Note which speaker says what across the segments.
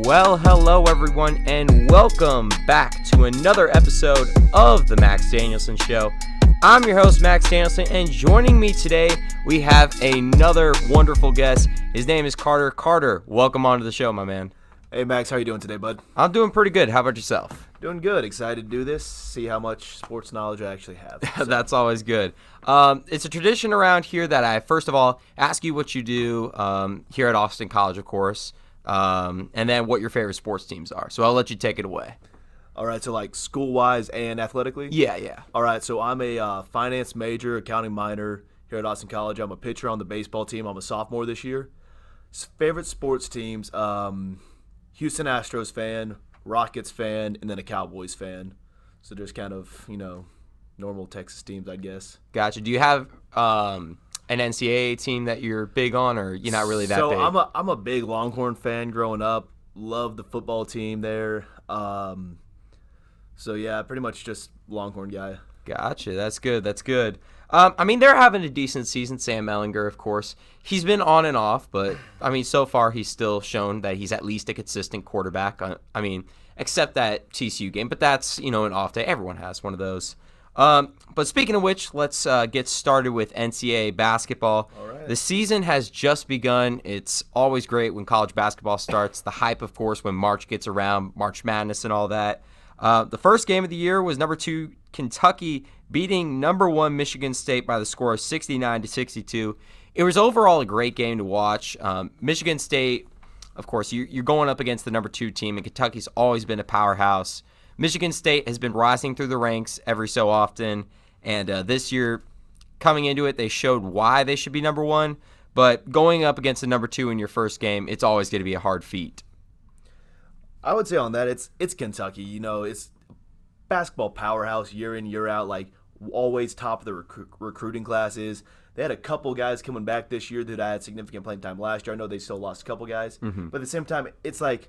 Speaker 1: Well, hello everyone, and welcome back to another episode of the Max Danielsen Show. I'm your host, Max Danielsen, and joining me today, we have another wonderful guest. His name is Carter. Carter, welcome onto the show, my man.
Speaker 2: Hey, Max, how you doing today, bud?
Speaker 1: I'm doing pretty good. How about yourself?
Speaker 2: Doing good. Excited to do this, see how much sports knowledge I actually have. So.
Speaker 1: That's always good. It's a tradition around here that I, first of all, ask you what you do here at Austin College, of course, and then what your favorite sports teams are. So I'll let you take it away.
Speaker 2: All right, so like school-wise and athletically?
Speaker 1: Yeah.
Speaker 2: All right, so I'm a finance major, accounting minor here at Austin College. I'm a pitcher on the baseball team. I'm a sophomore this year. Favorite sports teams, Houston Astros fan, Rockets fan, and then a Cowboys fan. So just kind of, normal Texas teams, I guess.
Speaker 1: Gotcha. Do you have an NCAA team that you're big on, or you're not really that big?
Speaker 2: So I'm a big Longhorn fan growing up. Love the football team there. So yeah, pretty much just Longhorn guy.
Speaker 1: Gotcha. That's good. They're having a decent season. Sam Ehlinger, of course. He's been on and off, but, so far he's still shown that he's at least a consistent quarterback. Except that TCU game. But that's, an off day. Everyone has one of those. But speaking of which, let's get started with NCAA basketball.
Speaker 2: All right.
Speaker 1: The season has just begun. It's always great when college basketball starts. The hype, of course, when March gets around, March Madness and all that. The first game of the year was number 2 Kentucky beating number 1 Michigan State by the score of 69-62. It was overall a great game to watch. Michigan State, of course, you're going up against the number 2 team, and Kentucky's always been a powerhouse. Michigan State has been rising through the ranks every so often, and this year, coming into it, they showed why they should be number 1. But going up against the number 2 in your first game, it's always going to be a hard feat.
Speaker 2: I would say on that, it's Kentucky. It's basketball powerhouse year in, year out, like always top of the recruiting classes. They had a couple guys coming back this year that had significant playing time last year. I know they still lost a couple guys.
Speaker 1: Mm-hmm.
Speaker 2: But at the same time, it's like,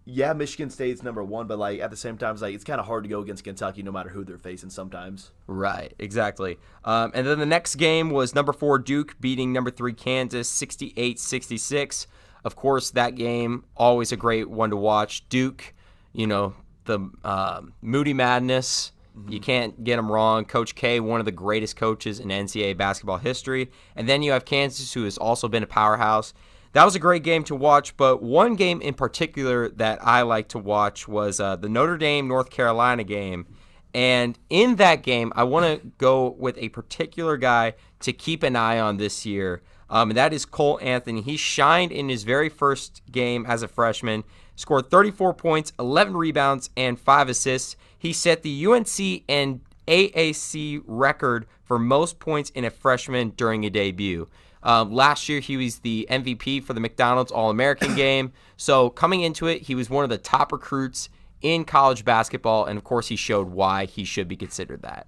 Speaker 2: yeah, Michigan State's number 1, but like at the same time, it's kind of hard to go against Kentucky no matter who they're facing sometimes.
Speaker 1: Right, exactly. And then the next game was number 4 Duke beating number 3 Kansas 68-66. Of course, that game, always a great one to watch. Duke, the Moody Madness, you can't get them wrong. Coach K, one of the greatest coaches in NCAA basketball history. And then you have Kansas, who has also been a powerhouse. That was a great game to watch, but one game in particular that I like to watch was the Notre Dame-North Carolina game. And in that game, I want to go with a particular guy to keep an eye on this year, and that is Cole Anthony. He shined in his very first game as a freshman, scored 34 points, 11 rebounds, and 5 assists. He set the UNC and AAC record for most points in a freshman during a debut. Last year, he was the MVP for the McDonald's All-American game. So coming into it, he was one of the top recruits in college basketball, and of course, he showed why he should be considered that.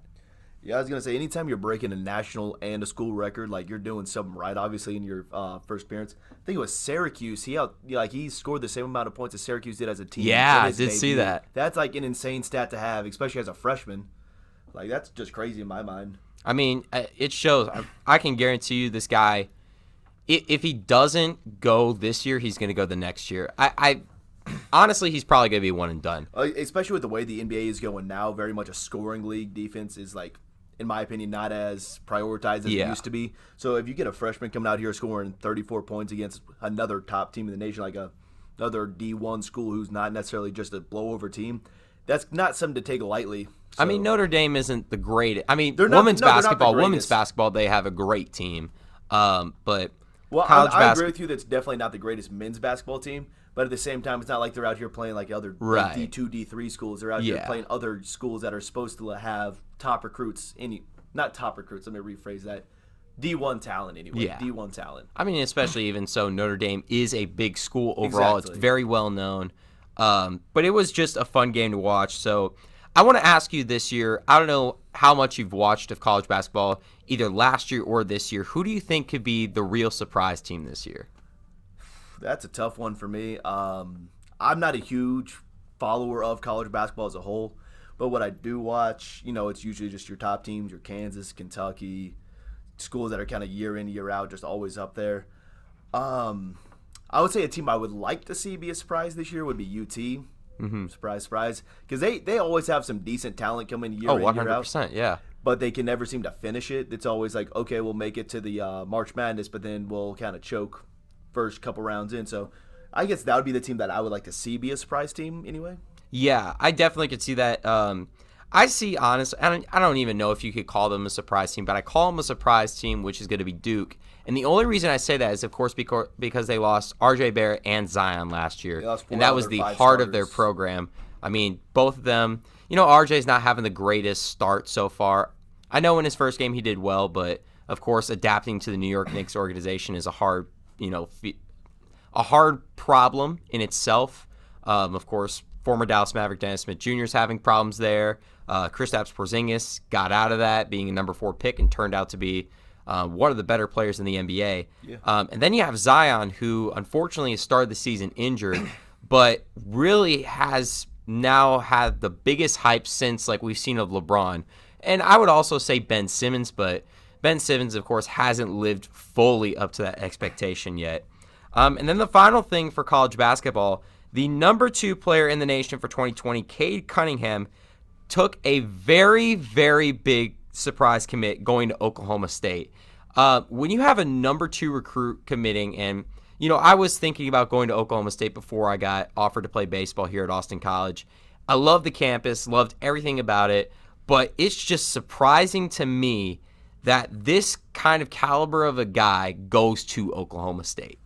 Speaker 2: Yeah, I was going to say, anytime you're breaking a national and a school record, like you're doing something right, obviously, in your first appearance. I think it was Syracuse. He scored the same amount of points as Syracuse did as a team.
Speaker 1: Yeah, I did see that.
Speaker 2: That's like an insane stat to have, especially as a freshman. Like, that's just crazy in my mind.
Speaker 1: It shows. I can guarantee you this guy, if he doesn't go this year, he's going to go the next year. Honestly, he's probably going to be one and done.
Speaker 2: Especially with the way the NBA is going now, very much a scoring league. Defense is, in my opinion, not as prioritized as it used to be. So if you get a freshman coming out here scoring 34 points against another top team in the nation, like another D1 school who's not necessarily just a blowover team, that's not something to take lightly. So.
Speaker 1: Notre Dame isn't the greatest.
Speaker 2: Women's
Speaker 1: basketball, they have a great team. But
Speaker 2: I agree with you. That's definitely not the greatest men's basketball team. But at the same time, it's not like they're out here playing like other D2, D3 schools. They're out here playing other schools that are supposed to have top recruits. Not top recruits. Let me rephrase that. D1 talent anyway.
Speaker 1: Yeah.
Speaker 2: D1 talent.
Speaker 1: Especially even so, Notre Dame is a big school overall. Exactly. It's very well known. But it was just a fun game to watch. So I want to ask you this year, I don't know how much you've watched of college basketball, either last year or this year. Who do you think could be the real surprise team this year?
Speaker 2: That's a tough one for me. I'm not a huge follower of college basketball as a whole, but what I do watch, it's usually just your top teams, your Kansas, Kentucky, schools that are kind of year in, year out, just always up there. I would say a team I would like to see be a surprise this year would be UT. Surprise, surprise. Because they always have some decent talent coming year in, year out.
Speaker 1: 100%, yeah.
Speaker 2: But they can never seem to finish it. It's always like, okay, we'll make it to the March Madness, but then we'll kind of choke first couple rounds in. So I guess that would be the team that I would like to see be a surprise team anyway.
Speaker 1: Yeah, I definitely could see that. I see, honestly, I don't even know if you could call them a surprise team, but I call them a surprise team, which is going to be Duke. And the only reason I say that is, of course, because they lost R.J. Barrett and Zion last year. And that was the heart of their program. I mean, both of them, R.J.'s not having the greatest start so far. I know in his first game he did well, but, of course, adapting to the New York Knicks organization is a hard problem in itself. Of course, former Dallas Maverick Dennis Smith Jr. is having problems there. Kristaps Porzingis got out of that, being a number 4 pick, and turned out to be one of the better players in the NBA.
Speaker 2: Yeah.
Speaker 1: And then you have Zion, who unfortunately has started the season injured, but really has now had the biggest hype since we've seen of LeBron. And I would also say Ben Simmons, but Ben Simmons, of course, hasn't lived fully up to that expectation yet. And then the final thing for college basketball, the number 2 player in the nation for 2020, Cade Cunningham, took a very, very big surprise commit going to Oklahoma State. When you have a number 2 recruit committing, and I was thinking about going to Oklahoma State before I got offered to play baseball here at Austin College. I love the campus, loved everything about it, but it's just surprising to me that this kind of caliber of a guy goes to Oklahoma State.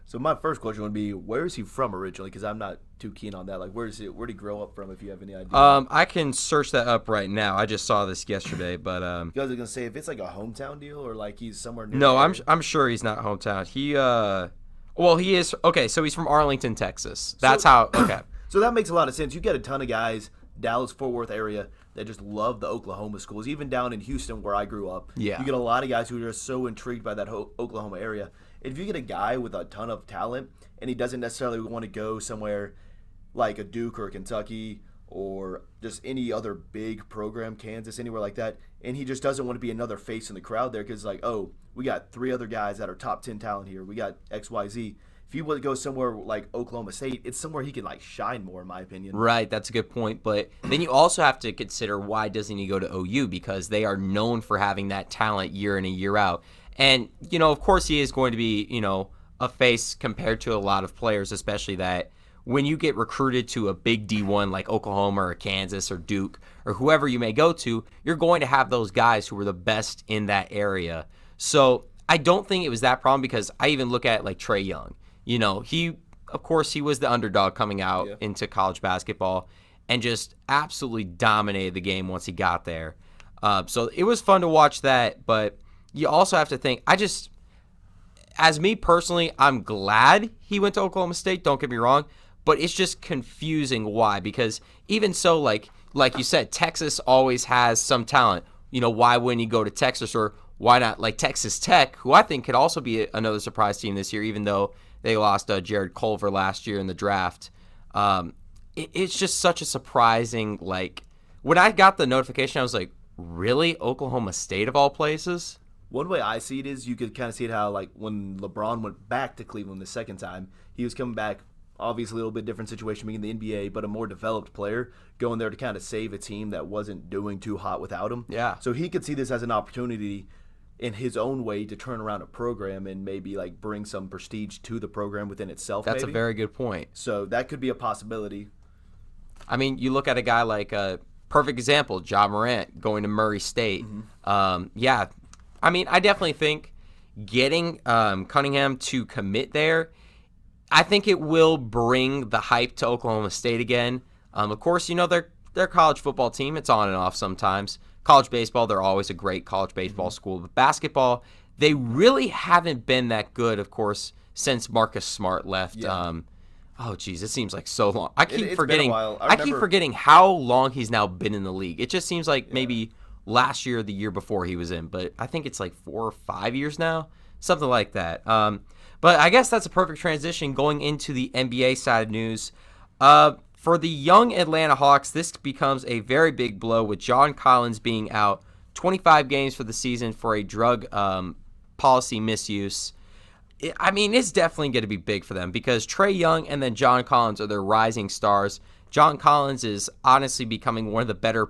Speaker 2: So my first question would be, where is he from originally? Because I'm not too keen on that. Where did he grow up from, if you have any idea?
Speaker 1: I can search that up right now. I just saw this yesterday, but
Speaker 2: you guys are gonna say if it's like a hometown deal or he's somewhere near.
Speaker 1: No, I'm sure he's not hometown. He is. Okay, so he's from Arlington, Texas. That's okay.
Speaker 2: So that makes a lot of sense. You get a ton of guys, Dallas-Fort Worth area, that just love the Oklahoma schools. Even down in Houston, where I grew up,
Speaker 1: yeah,
Speaker 2: you get a lot of guys who are just so intrigued by that Oklahoma area. If you get a guy with a ton of talent and he doesn't necessarily want to go somewhere like a Duke or a Kentucky or just any other big program, Kansas, anywhere like that, and he just doesn't want to be another face in the crowd there because, we got 3 other guys that are top 10 talent here. We got XYZ. If he would go somewhere like Oklahoma State, it's somewhere he can shine more, in my opinion.
Speaker 1: Right, that's a good point. But then you also have to consider, why doesn't he go to OU? Because they are known for having that talent year in and year out. And, of course he is going to be, a face compared to a lot of players, especially that when you get recruited to a big D1 like Oklahoma or Kansas or Duke or whoever you may go to, you're going to have those guys who are the best in that area. So I don't think it was that problem, because I even look at Trae Young. Of course, he was the underdog coming out into college basketball and just absolutely dominated the game once he got there. So it was fun to watch that, but you also have to think, as me personally, I'm glad he went to Oklahoma State, don't get me wrong, but it's just confusing why, because even so, like you said, Texas always has some talent. Why wouldn't he go to Texas, or why not Texas Tech, who I think could also be another surprise team this year, even though they lost Jared Culver last year in the draft. It's just such a surprising, when I got the notification, I was like, really? Oklahoma State of all places?
Speaker 2: One way I see it is, you could kind of see it how, when LeBron went back to Cleveland the second time, he was coming back, obviously a little bit different situation being in the NBA, but a more developed player going there to kind of save a team that wasn't doing too hot without him.
Speaker 1: Yeah.
Speaker 2: So he could see this as an opportunity in his own way to turn around a program and maybe bring some prestige to the program within itself.
Speaker 1: That's a very good point.
Speaker 2: So that could be a possibility.
Speaker 1: I mean, you look at a guy like a perfect example, Ja Morant going to Murray State. Mm-hmm. I mean, I definitely think getting Cunningham to commit there, I think it will bring the hype to Oklahoma State again. Of course, they're a college football team. It's on and off sometimes. College baseball, they're always a great college baseball school. But basketball, they really haven't been that good, of course, since Marcus Smart left.
Speaker 2: Yeah.
Speaker 1: It seems like so long. I keep forgetting.
Speaker 2: Been a while.
Speaker 1: I keep forgetting how long he's now been in the league. It just seems like maybe last year or the year before he was in, but I think it's 4 or 5 years now, something like that. But I guess that's a perfect transition going into the NBA side of news. For the young Atlanta Hawks, this becomes a very big blow with John Collins being out 25 games for the season for a drug policy misuse. It's definitely going to be big for them because Trae Young and then John Collins are their rising stars. John Collins is honestly becoming one of the better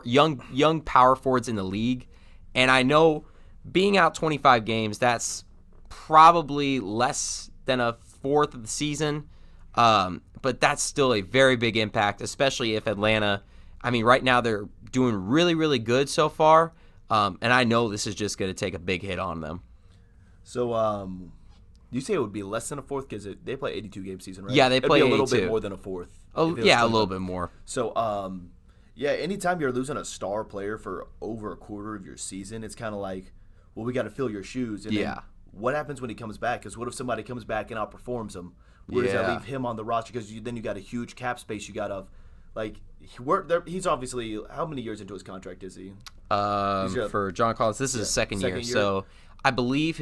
Speaker 1: young power forwards in the league. And I know being out 25 games, that's probably less than a fourth of the season. But that's still a very big impact, especially if Atlanta, right now they're doing really, really good so far. And I know this is just going to take a big hit on them.
Speaker 2: So, you say it would be less than a fourth because they play 82-game season, right?
Speaker 1: Yeah, they play 82.
Speaker 2: It'd be a little bit more than a fourth.
Speaker 1: Oh, yeah, a little bit more.
Speaker 2: So, anytime you're losing a star player for over a quarter of your season, it's kind of like, well, we got to fill your shoes. And then what happens when he comes back? Because what if somebody comes back and outperforms him? Where does that leave him on the roster? Because then you got a huge cap space. You got he's obviously, how many years into his contract is he?
Speaker 1: For John Collins, this is his second year. So I believe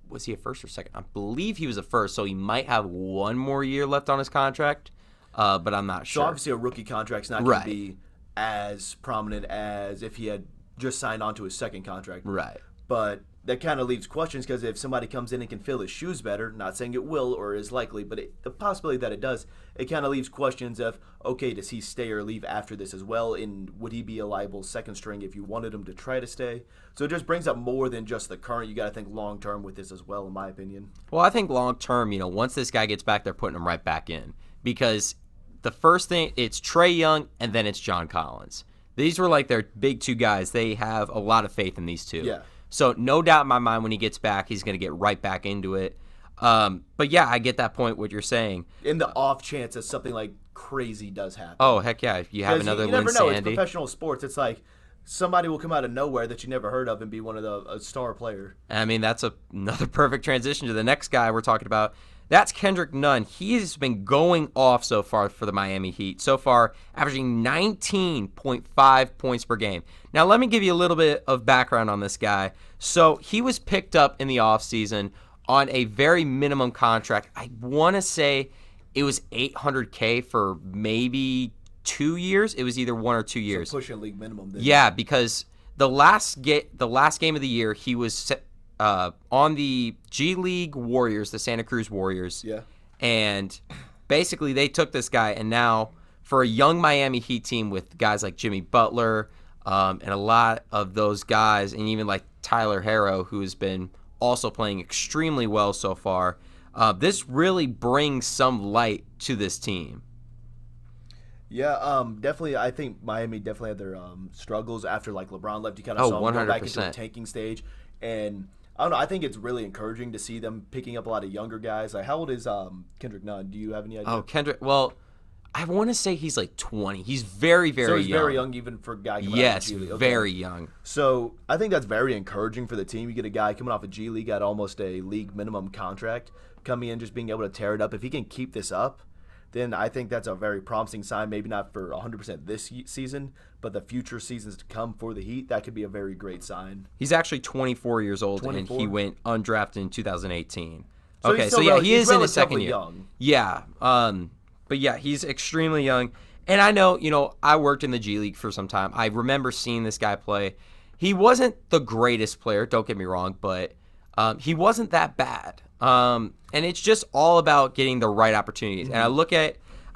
Speaker 1: was he a first or second? I believe he was a first, so he might have one more year left on his contract, but I'm not sure.
Speaker 2: So obviously a rookie contract's not going to be as prominent as if he had just signed on to his second contract.
Speaker 1: Right.
Speaker 2: But that kind of leaves questions because if somebody comes in and can fill his shoes better, not saying it will or is likely, but the possibility that it does, it kind of leaves questions of, okay, does he stay or leave after this as well? And would he be a liable second string if you wanted him to try to stay? So it just brings up more than just the current. You got to think long term with this as well, in my opinion.
Speaker 1: Well, I think long term, once this guy gets back, they're putting him right back in because the first thing, it's Trae Young and then it's John Collins. These were like their big two guys. They have a lot of faith in these two.
Speaker 2: Yeah.
Speaker 1: So no doubt in my mind when he gets back, he's going to get right back into it. But yeah, I get that point, what you're saying.
Speaker 2: In the off chance that something like crazy does happen.
Speaker 1: Oh, heck yeah. If you have another
Speaker 2: you never know.
Speaker 1: Sandy.
Speaker 2: It's professional sports. It's like somebody will come out of nowhere that you never heard of and be one of a star player.
Speaker 1: That's another perfect transition to the next guy we're talking about. That's Kendrick Nunn. He's been going off so far for the Miami Heat. So far, averaging 19.5 points per game. Now, let me give you a little bit of background on this guy. So, he was picked up in the offseason on a very minimum contract. I want to say it was $800K for maybe 2 years. It was either 1 or 2 years.
Speaker 2: So pushing league minimum. Then.
Speaker 1: Yeah, because the last game of the year, he was on the G League Warriors, the Santa Cruz Warriors.
Speaker 2: Yeah.
Speaker 1: And basically they took this guy, and now for a young Miami Heat team with guys like Jimmy Butler and a lot of those guys, and even like Tyler Herro, who has been also playing extremely well so far, this really brings some light to this team.
Speaker 2: Yeah, definitely. I think Miami definitely had their struggles after like LeBron left. You kind of saw them go back into a tanking stage, and I don't know. I think it's really encouraging to see them picking up a lot of younger guys. Like, how old is Kendrick Nunn? Do you have any idea?
Speaker 1: Oh, Kendrick. Well, I want to say he's like 20. He's very, very young. So
Speaker 2: he's very young even for a guy coming out of G League.
Speaker 1: Yes, very young.
Speaker 2: So I think that's very encouraging for the team. You get a guy coming off of G League at almost a league minimum contract, coming in just being able to tear it up. If he can keep this up, then I think that's a very promising sign. Maybe not for 100% this season, but the future seasons to come for the Heat, that could be a very great sign.
Speaker 1: He's actually 24 years old, 24? And he went undrafted in 2018.
Speaker 2: So
Speaker 1: okay, so yeah, he is in his second year.
Speaker 2: Young.
Speaker 1: Yeah, but yeah, he's extremely young. And I know, I worked in the G League for some time. I remember seeing this guy play. He wasn't the greatest player, don't get me wrong, but he wasn't that bad. And it's just all about getting the right opportunities. Mm-hmm. And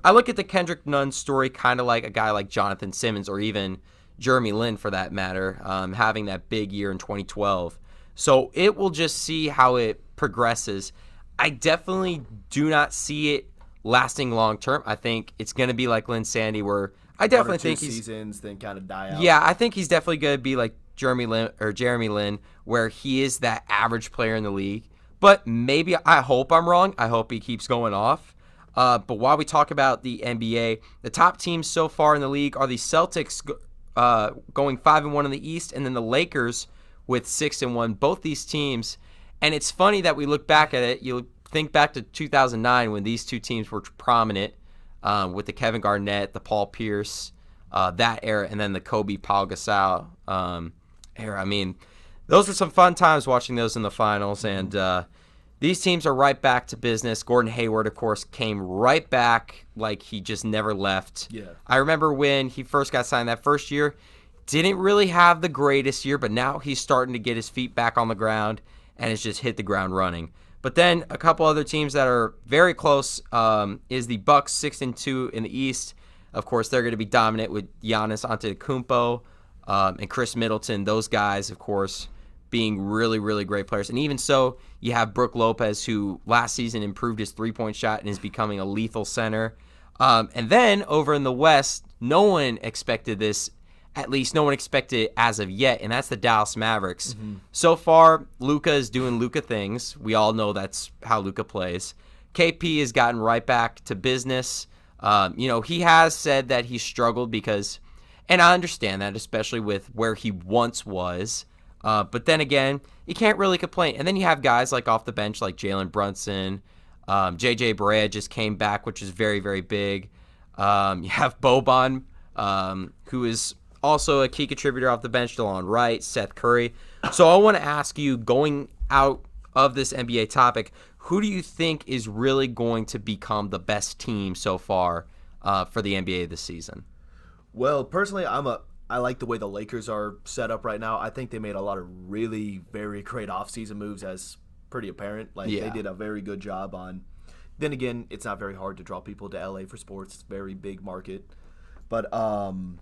Speaker 1: I look at the Kendrick Nunn story kind of like a guy like Jonathan Simmons or even Jeremy Lin for that matter, having that big year in 2012. So it will just see how it progresses. I definitely do not see it lasting long term. I think it's going to be like Lin Sandy, where I definitely think he's
Speaker 2: seasons then kind of die out.
Speaker 1: Yeah, I think he's definitely going to be like Jeremy Lin, where he is that average player in the league. But maybe, I hope I'm wrong. I hope he keeps going off. But while we talk about the NBA, the top teams so far in the league are the Celtics going 5-1 in the East, and then the Lakers with 6-1. Both these teams, and it's funny that we look back at it. You think back to 2009 when these two teams were prominent with the Kevin Garnett, the Paul Pierce, that era, and then the Kobe Pau Gasol era. I mean, those were some fun times watching those in the finals, and these teams are right back to business. Gordon Hayward, of course, came right back like he just never left.
Speaker 2: Yeah.
Speaker 1: I remember when he first got signed that first year, didn't really have the greatest year, but now he's starting to get his feet back on the ground. and has just hit the ground running. But then a couple other teams that are very close is the Bucks 6-2 in the East. Of course, they're going to be dominant with Giannis Antetokounmpo and Chris Middleton. Those guys, of course, being really, really great players. And even so, you have Brook Lopez, who last season improved his three-point shot and is becoming a lethal center. And then over in the West, no one expected this. At least no one expected it as of yet, and that's the Dallas Mavericks. Mm-hmm. So far, Luka is doing Luka things. We all know that's how Luka plays. KP has gotten right back to business. He has said that he struggled because, and I understand that, especially with where he once was. But then again, you can't really complain. And then you have guys like off the bench like Jalen Brunson. JJ Barea just came back, which is very, very big. You have Boban, who is also a key contributor off the bench, DeLon Wright, Seth Curry. So I want to ask you, going out of this NBA topic, who do you think is really going to become the best team so far for the NBA this season?
Speaker 2: Well, personally, I like the way the Lakers are set up right now. I think they made a lot of really very great offseason moves, as pretty apparent. They did a very good job on. Then again, it's not very hard to draw people to LA for sports. It's a very big market. But I'm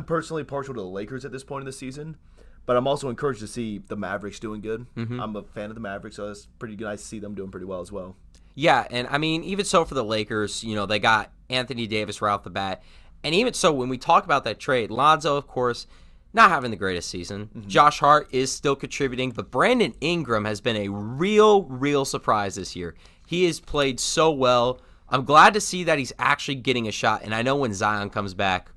Speaker 2: personally partial to the Lakers at this point in the season, but I'm also encouraged to see the Mavericks doing good. Mm-hmm. I'm a fan of the Mavericks, so it's pretty nice to see them doing pretty well as well.
Speaker 1: Yeah, and I mean, even so for the Lakers, they got Anthony Davis right off the bat. And even so, when we talk about that trade, Lonzo, of course, not having the greatest season. Mm-hmm. Josh Hart is still contributing, but Brandon Ingram has been a real surprise this year. He has played so well. I'm glad to see that he's actually getting a shot, and I know when Zion comes back,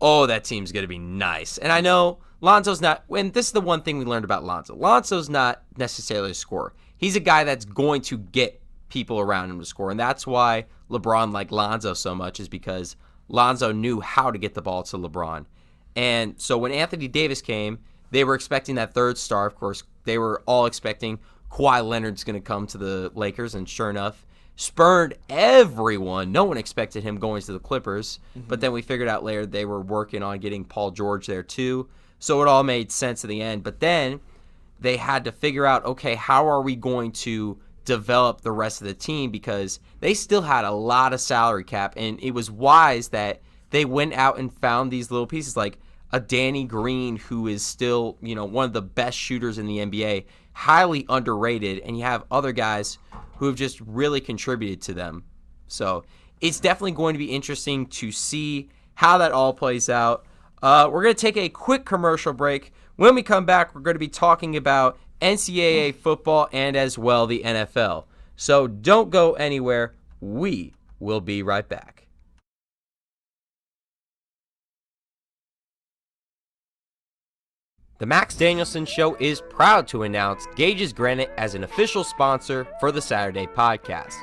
Speaker 1: that team's going to be nice. And I know Lonzo's not, and this is the one thing we learned about Lonzo. Lonzo's not necessarily a scorer. He's a guy that's going to get people around him to score, and that's why LeBron liked Lonzo so much, is because Lonzo knew how to get the ball to LeBron. And so when Anthony Davis came, they were expecting that third star. Of course, they were all expecting Kawhi Leonard's going to come to the Lakers, and sure enough, spurned everyone. No one expected him going to the Clippers, but then we figured out later they were working on getting Paul George there too, so it all made sense in the end. But then they had to figure out, okay, how are we going to develop the rest of the team, because they still had a lot of salary cap, and it was wise that they went out and found these little pieces like a Danny Green, who is still, one of the best shooters in the NBA, highly underrated, and you have other guys who have just really contributed to them. So it's definitely going to be interesting to see how that all plays out. We're going to take a quick commercial break. When we come back, we're going to be talking about NCAA football and as well the NFL. So don't go anywhere. We will be right back. The Max Danielsen Show is proud to announce Gage's Granite as an official sponsor for the Saturday podcast.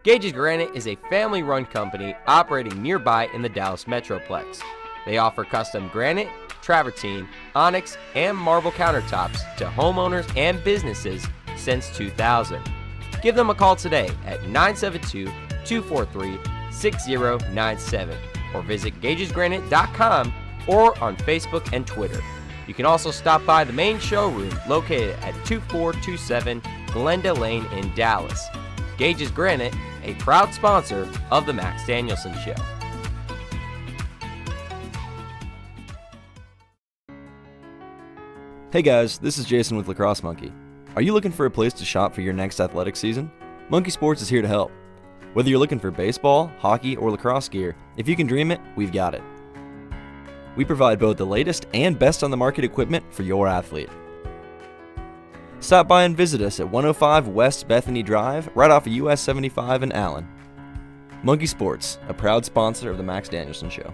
Speaker 1: Gage's Granite is a family-run company operating nearby in the Dallas Metroplex. They offer custom granite, travertine, onyx, and marble countertops to homeowners and businesses since 2000. Give them a call today at 972-243-6097 or visit gagesgranite.com or on Facebook and Twitter. You can also stop by the main showroom located at 2427 Glenda Lane in Dallas. Gage's Granite, a proud sponsor of the Max Danielsen Show.
Speaker 3: Hey guys, this is Jason with Lacrosse Monkey. Are you looking for a place to shop for your next athletic season? Monkey Sports is here to help. Whether you're looking for baseball, hockey, or lacrosse gear, if you can dream it, we've got it. We provide both the latest and best on the market equipment for your athlete. Stop by and visit us at 105 West Bethany Drive, right off of US 75 in Allen. Monkey Sports, a proud sponsor of the Max Danielsen Show.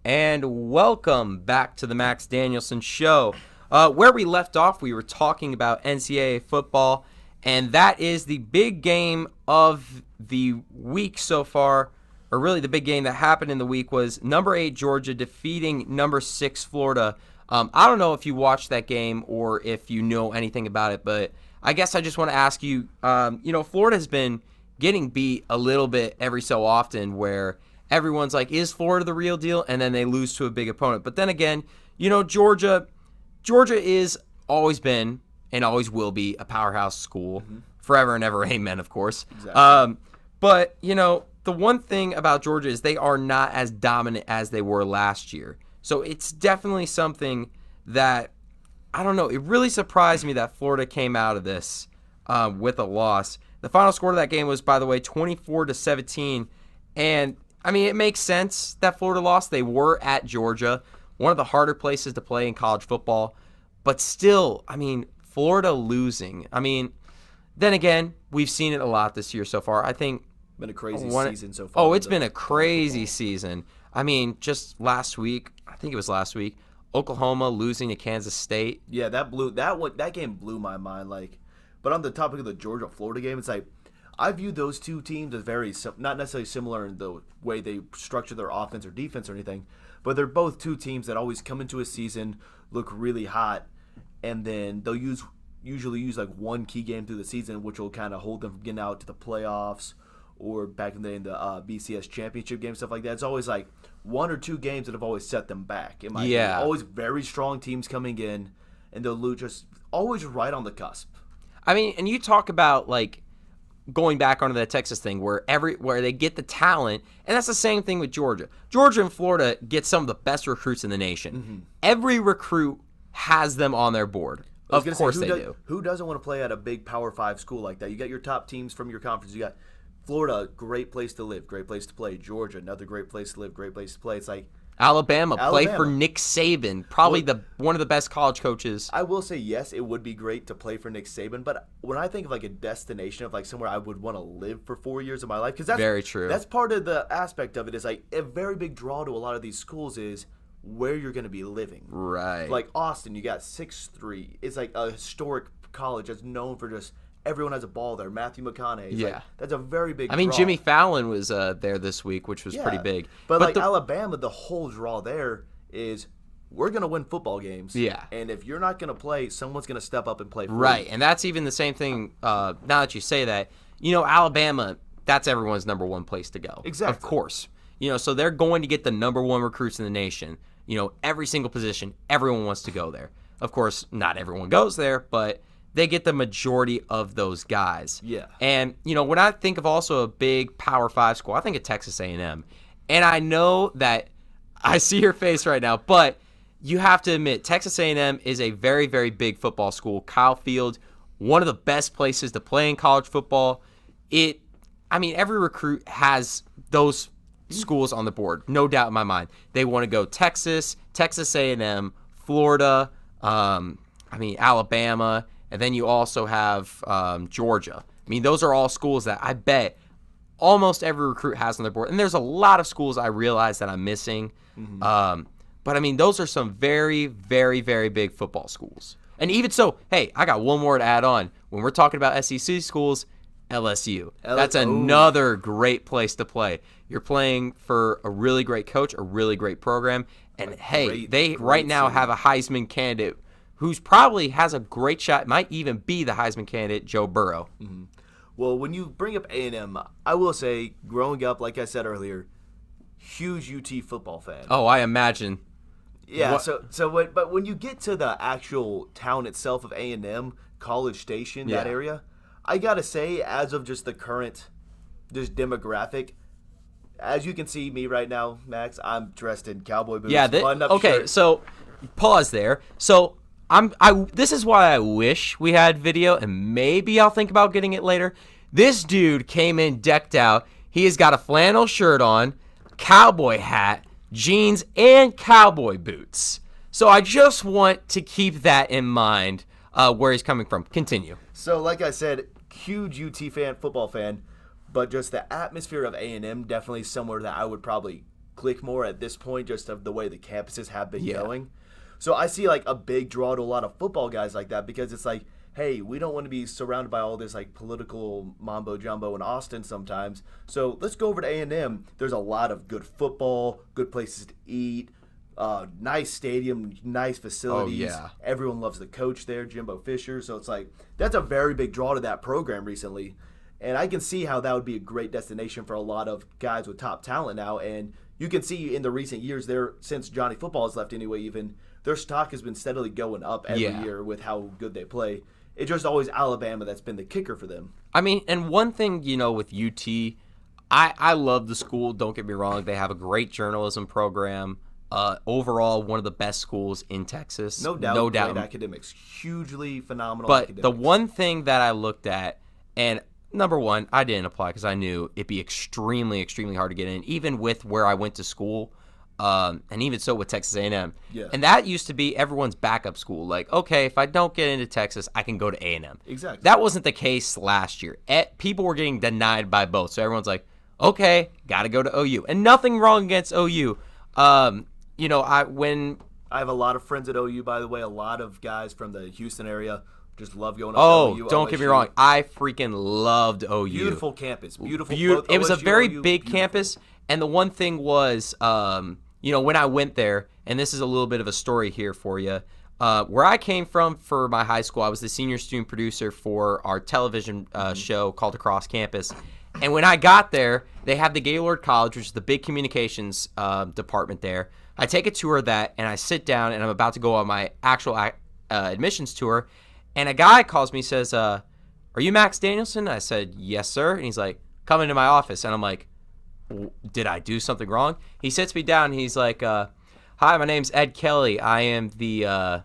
Speaker 1: And welcome back to the Max Danielsen Show. Where we left off, we were talking about NCAA football, and that is the big game of the week so far, or really the big game that happened in the week was number 8 Georgia defeating number 6 Florida. I don't know if you watched that game or if you know anything about it, but I guess I just want to ask you, Florida has been getting beat a little bit every so often where everyone's like, is Florida the real deal? And then they lose to a big opponent. But then again, Georgia is always been and always will be a powerhouse school forever and ever. Amen, of course.
Speaker 2: Exactly.
Speaker 1: But, the one thing about Georgia is they are not as dominant as they were last year. So it's definitely something that, I don't know, it really surprised me that Florida came out of this with a loss. The final score of that game was, by the way, 24-17. And, it makes sense that Florida lost. They were at Georgia, one of the harder places to play in college football. But still, Florida losing. Then again, we've seen it a lot this year so far. I think
Speaker 2: been a crazy season so far.
Speaker 1: Oh, it's been a crazy season. Just last week, Oklahoma losing to Kansas State.
Speaker 2: Yeah, that game blew my mind. But on the topic of the Georgia-Florida game, it's like I view those two teams as very not necessarily similar in the way they structure their offense or defense or anything, but they're both two teams that always come into a season, look really hot, and then they'll usually use like one key game through the season, which will kind of hold them from getting out to the playoffs. Or back in the BCS championship game, stuff like that. It's always like one or two games that have always set them back. Always very strong teams coming in, and they'll lose just always right on the cusp.
Speaker 1: And you talk about like going back onto that Texas thing where they get the talent, and that's the same thing with Georgia. Georgia and Florida get some of the best recruits in the nation. Mm-hmm. Every recruit has them on their board. Of course they do.
Speaker 2: Who doesn't want to play at a big Power 5 school like that? You got your top teams from your conference. You got Florida, great place to live, great place to play. Georgia, another great place to live, great place to play. It's like
Speaker 1: Alabama. Play for Nick Saban, probably one of the best college coaches.
Speaker 2: I will say yes, it would be great to play for Nick Saban, but when I think of like a destination of like somewhere I would want to live for 4 years of my life, because that's
Speaker 1: very true.
Speaker 2: That's part of the aspect of it. Is like a very big draw to a lot of these schools is where you're going to be living.
Speaker 1: Right.
Speaker 2: Like Austin, you got 6'3". It's like a historic college that's known for just. Everyone has a ball there. Matthew McConaughey.
Speaker 1: Yeah.
Speaker 2: That's a very big draw.
Speaker 1: Jimmy Fallon was there this week, which was pretty big.
Speaker 2: But Alabama, the whole draw there is we're going to win football games.
Speaker 1: Yeah.
Speaker 2: And if you're not going to play, someone's going to step up and play for you.
Speaker 1: Right. And that's even the same thing, now that you say that, Alabama, that's everyone's number one place to go.
Speaker 2: Exactly.
Speaker 1: Of course. So they're going to get the number one recruits in the nation. Every single position, everyone wants to go there. Of course, not everyone goes there, but they get the majority of those guys.
Speaker 2: Yeah.
Speaker 1: And, when I think of also a big Power 5 school, I think of Texas A&M. And I know that I see your face right now, but you have to admit, Texas A&M is a very, very big football school. Kyle Field, one of the best places to play in college football. Every recruit has those schools on the board, no doubt in my mind. They want to go Texas A&M, Florida, Alabama, and then you also have Georgia. Those are all schools that I bet almost every recruit has on their board. And there's a lot of schools I realize that I'm missing. Mm-hmm. But those are some very, very, very big football schools. And even so, hey, I got one more to add on. When we're talking about SEC schools, LSU. That's another great place to play. You're playing for a really great coach, a really great program. And they right now have a Heisman candidate who's probably has a great shot, might even be the Heisman candidate, Joe Burrow.
Speaker 2: Mm-hmm. Well, when you bring up A&M, I will say, growing up, like I said earlier, huge UT football fan.
Speaker 1: Oh, I imagine.
Speaker 2: Yeah, but when you get to the actual town itself of A&M, College Station, that area, I got to say, as of just the current demographic, as you can see me right now, Max, I'm dressed in cowboy boots, button-up shirt.
Speaker 1: So pause there. So this is why I wish we had video, and maybe I'll think about getting it later. This dude came in decked out. He has got a flannel shirt on, cowboy hat, jeans, and cowboy boots. So I just want to keep that in mind where he's coming from. Continue.
Speaker 2: So like I said, huge UT football fan, but just the atmosphere of A&M definitely somewhere that I would probably click more at this point, just of the way the campuses have been going. So I see like a big draw to a lot of football guys like that, because it's like, hey, we don't want to be surrounded by all this like political mambo jumbo in Austin sometimes. So let's go over to A&M. There's a lot of good football, good places to eat, nice stadium, nice facilities.
Speaker 1: Oh, yeah.
Speaker 2: Everyone loves the coach there, Jimbo Fisher. So it's like that's a very big draw to that program recently. And I can see how that would be a great destination for a lot of guys with top talent now. And you can see in the recent years there, since Johnny Football has left anyway, even their stock has been steadily going up every year with how good they play. It's just always Alabama that's been the kicker for them.
Speaker 1: I mean, and one thing, with UT, I love the school. Don't get me wrong. They have a great journalism program. Overall, one of the best schools in Texas.
Speaker 2: No doubt.
Speaker 1: No doubt.
Speaker 2: Great academics. Hugely phenomenal
Speaker 1: But
Speaker 2: academics.
Speaker 1: the one thing that I looked at, and number one, I didn't apply because I knew it'd be extremely, extremely hard to get in, even with where I went to school, and even so with Texas A&M.
Speaker 2: Yeah.
Speaker 1: And that used to be everyone's backup school. Like, okay, if I don't get into Texas, I can go to A&M.
Speaker 2: Exactly.
Speaker 1: That wasn't the case last year. People were getting denied by both. So everyone's like, okay, got to go to OU. And nothing wrong against OU.
Speaker 2: I have a lot of friends at OU, by the way. A lot of guys from the Houston area just love going up to OU.
Speaker 1: Don't get me wrong. I freaking loved OU.
Speaker 2: Beautiful campus. Beautiful.
Speaker 1: It was a
Speaker 2: OSU,
Speaker 1: very
Speaker 2: OU,
Speaker 1: big
Speaker 2: beautiful.
Speaker 1: campus. And the one thing was, when I went there, and this is a little bit of a story here for you, where I came from for my high school, I was the senior student producer for our television show called Across Campus. And when I got there, they have the Gaylord College, which is the big communications department there. I take a tour of that, and I sit down, and I'm about to go on my actual admissions tour. And a guy calls me, says, are you Max Danielsen? I said, yes, sir. And he's like, come into my office. And I'm like, did I do something wrong? He sits me down, and he's like, hi, my name's Ed Kelly. I am the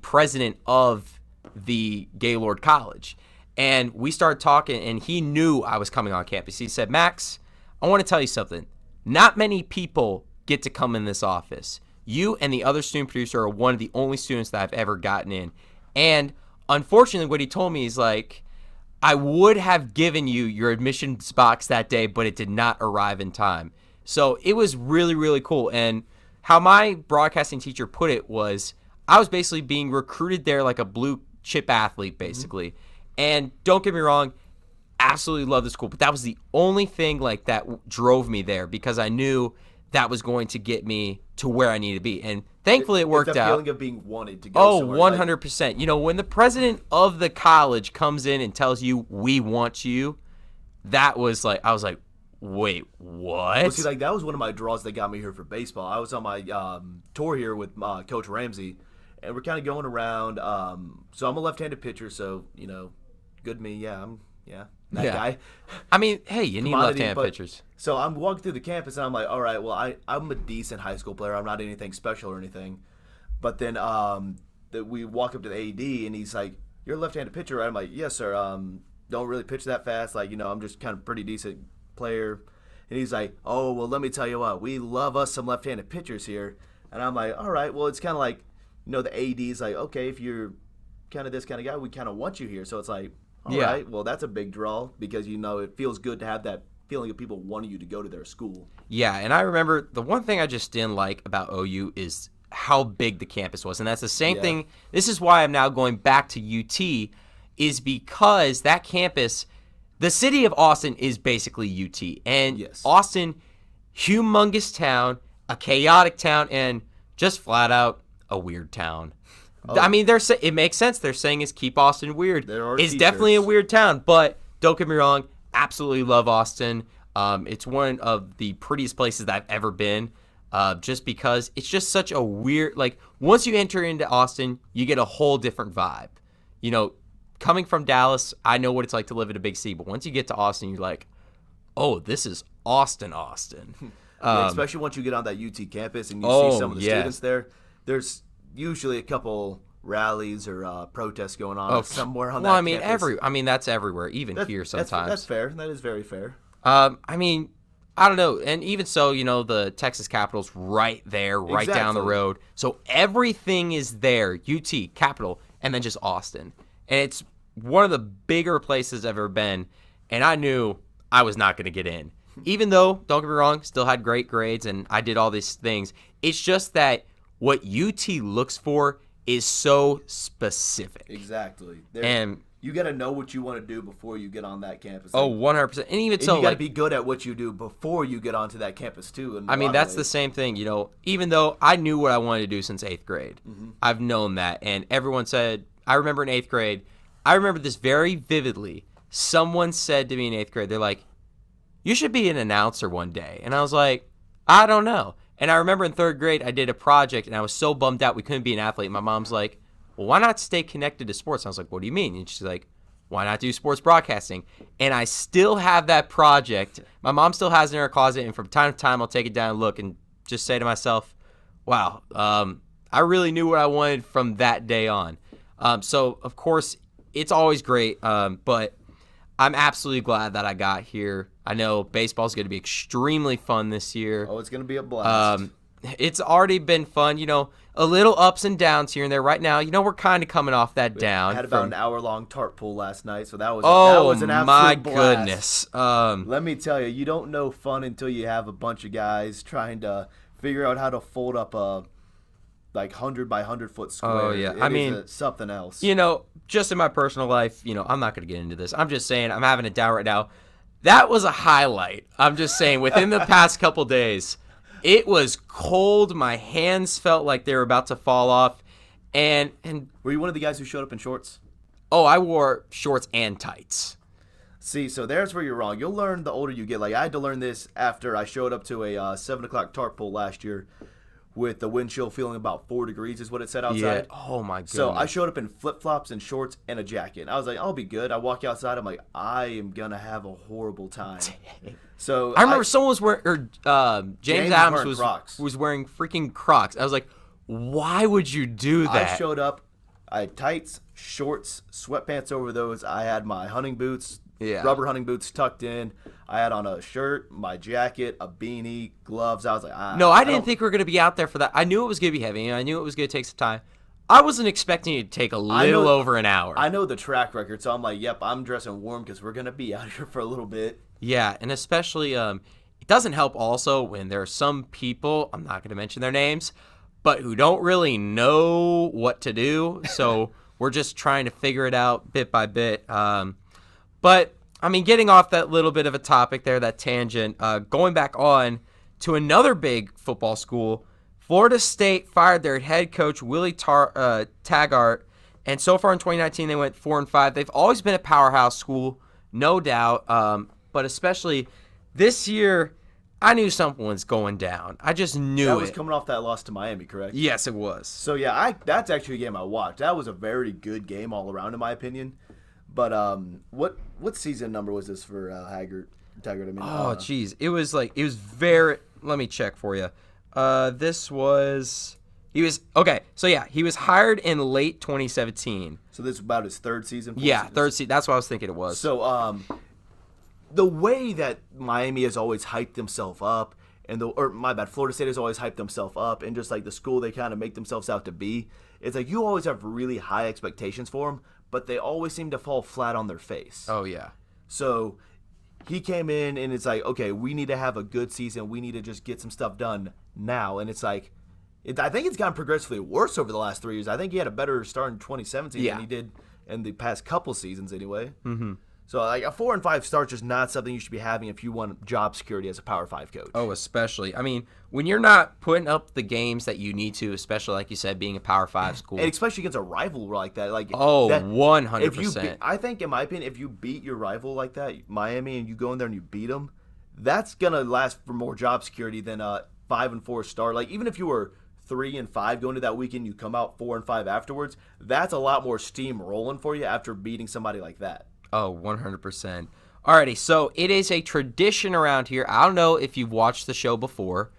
Speaker 1: president of the Gaylord College. And we started talking, and he knew I was coming on campus. He said, Max, I want to tell you something. Not many people get to come in this office. You and the other student producer are one of the only students that I've ever gotten in. And unfortunately, what he told me is like, I would have given you your admissions box that day, but it did not arrive in time. So it was really, really cool. And how my broadcasting teacher put it was, I was basically being recruited there like a blue chip athlete, basically. Mm-hmm. And don't get me wrong, absolutely love the school. But that was the only thing like that drove me there, because I knew that was going to get me to where I needed to be. And thankfully it worked out.
Speaker 2: The feeling of being wanted to go somewhere.
Speaker 1: 100%. When the president of the college comes in and tells you, we want you, that was like, I was like, wait, what?
Speaker 2: Well, see, like, that was one of my draws that got me here for baseball. I was on my tour here with Coach Ramsey, and we're kind of going around. So I'm a left-handed pitcher, so, good me. Yeah, I'm that guy.
Speaker 1: I mean, hey, you need left-handed pitchers.
Speaker 2: So I'm walking through the campus, and I'm like, all right, well, I'm a decent high school player. I'm not anything special or anything. But then we walk up to the AD, and he's like, you're a left-handed pitcher, right? I'm like, yes, sir. Don't really pitch that fast. Like, I'm just kind of pretty decent player. And he's like, oh, well, let me tell you what. We love us some left-handed pitchers here. And I'm like, all right, well, it's kind of like, the AD's like, okay, if you're kind of this kind of guy, we kind of want you here. So it's like, all right, well, that's a big draw, because, it feels good to have that feeling of people wanting you to go to their school.
Speaker 1: Yeah, and I remember the one thing I just didn't like about OU is how big the campus was. And that's the same thing. This is why I'm now going back to UT, is because that campus, the city of Austin is basically UT. And Austin, humongous town, a chaotic town, and just flat out a weird town. Oh. I mean, it makes sense. They're saying is keep Austin weird. It's definitely a weird town, but don't get me wrong, absolutely love Austin. It's one of the prettiest places that I've ever been, just because it's just such a weird, like, once you enter into Austin, you get a whole different vibe. Coming from Dallas, I know what it's like to live in a big city, but once you get to Austin, you're like, oh, this is Austin.
Speaker 2: Especially once you get on that UT campus and you see some of the students there. There's usually a couple rallies or protests going on somewhere on that campus.
Speaker 1: That's everywhere, even here sometimes.
Speaker 2: That's fair. That is very fair.
Speaker 1: I don't know. And even so, the Texas Capitol's right there, right down the road. So everything is there, UT, Capitol, and then just Austin. And it's one of the bigger places I've ever been, and I knew I was not going to get in. Even though, don't get me wrong, still had great grades, and I did all these things. It's just that what UT looks for is so specific.
Speaker 2: Exactly.
Speaker 1: And
Speaker 2: you got to know what you want to do before you get on that campus.
Speaker 1: 100%. And even so,
Speaker 2: you got to be good at what you do before you get onto that campus too.
Speaker 1: That's the same thing. Even though I knew what I wanted to do since 8th grade, I've known that. And everyone said, I remember in 8th grade, I remember this very vividly. someone said to me in 8th grade, they're like, you should be an announcer one day. And I was like, I don't know. And I remember in 3rd grade, I did a project, and I was so bummed out we couldn't be an athlete. My mom's like, well, why not stay connected to sports? I was like, what do you mean? And she's like, why not do sports broadcasting? And I still have that project. My mom still has it in her closet, and from time to time, I'll take it down and look and just say to myself, wow, I really knew what I wanted from that day on. So, of course, it's always great, but I'm absolutely glad that I got here. I know baseball is going to be extremely fun this year.
Speaker 2: Oh, it's going to be a blast.
Speaker 1: It's already been fun, a little ups and downs here and there. Right now, we're kind of coming off that down.
Speaker 2: We had about an hour-long tarp pull last night, so that was an absolute
Speaker 1: my
Speaker 2: blast.
Speaker 1: Goodness.
Speaker 2: Let me tell you, you don't know fun until you have a bunch of guys trying to figure out how to fold up a 100 by 100 foot square.
Speaker 1: Oh, yeah. I mean,
Speaker 2: something else.
Speaker 1: Just in my personal life, I'm not going to get into this. I'm just saying I'm having it down right now. That was a highlight. I'm just saying within the past couple days, it was cold. My hands felt like they were about to fall off. And
Speaker 2: were you one of the guys who showed up in shorts?
Speaker 1: Oh, I wore shorts and tights.
Speaker 2: See, so there's where you're wrong. You'll learn the older you get. I had to learn this after I showed up to a 7 o'clock tarp pull last year with the wind chill feeling about 4 degrees is what it said outside.
Speaker 1: Yeah. Oh, my goodness.
Speaker 2: So I showed up in flip-flops and shorts and a jacket. I was like, I'll be good. I walk outside. I'm like, I am going to have a horrible time. So
Speaker 1: I remember someone was wearing, James Adams was wearing freaking Crocs. I was like, why would you do that?
Speaker 2: I showed up. I had tights, shorts, sweatpants over those. I had my hunting boots, rubber hunting boots tucked in. I had on a shirt, my jacket, a beanie, gloves. I was like,
Speaker 1: I didn't think we were going to be out there for that. I knew it was going to be heavy, and I knew it was going to take some time. I wasn't expecting it to take a little over an hour.
Speaker 2: I know the track record, so I'm like, yep, I'm dressing warm because we're going to be out here for a little bit.
Speaker 1: Yeah, and especially it doesn't help also when there are some people, I'm not going to mention their names, but who don't really know what to do. So we're just trying to figure it out bit by bit. But, getting off that little bit of a topic there, that tangent, going back on to another big football school, Florida State fired their head coach, Willie Taggart, and so far in 2019 they went 4-5. They've always been a powerhouse school, no doubt, but especially this year, I knew something was going down. I just knew it.
Speaker 2: That was coming off that loss to Miami, correct?
Speaker 1: Yes, it was.
Speaker 2: So, yeah, that's actually a game I watched. That was a very good game all around, in my opinion. But what season number was this for Taggart?
Speaker 1: Geez. It was very – let me check for you. He was hired in late 2017.
Speaker 2: So this is about his third season?
Speaker 1: Third season. That's what I was thinking it was.
Speaker 2: So the way that Miami has always hyped themselves up, Florida State has always hyped themselves up, and just like the school they kind of make themselves out to be, it's like you always have really high expectations for them, but they always seem to fall flat on their face.
Speaker 1: Oh, yeah.
Speaker 2: So he came in, and it's like, okay, we need to have a good season. We need to just get some stuff done now. And it's like, I think it's gotten progressively worse over the last 3 years. I think he had a better start in 2017 than he did in the past couple seasons anyway.
Speaker 1: Mm-hmm.
Speaker 2: So like a 4-5 start is just not something you should be having if you want job security as a Power 5 coach.
Speaker 1: Oh, especially. When you're not putting up the games that you need to, especially like you said, being a Power 5 school.
Speaker 2: And especially against a rival like that.
Speaker 1: 100%.
Speaker 2: I think, in my opinion, if you beat your rival like that, Miami, and you go in there and you beat them, that's going to last for more job security than a 5-4 start. Like, even if you were 3-5 going to that weekend, you come out 4-5 afterwards, that's a lot more steam rolling for you after beating somebody like that.
Speaker 1: Oh, 100%. Alrighty, so it is a tradition around here. I don't know if you've watched the show before.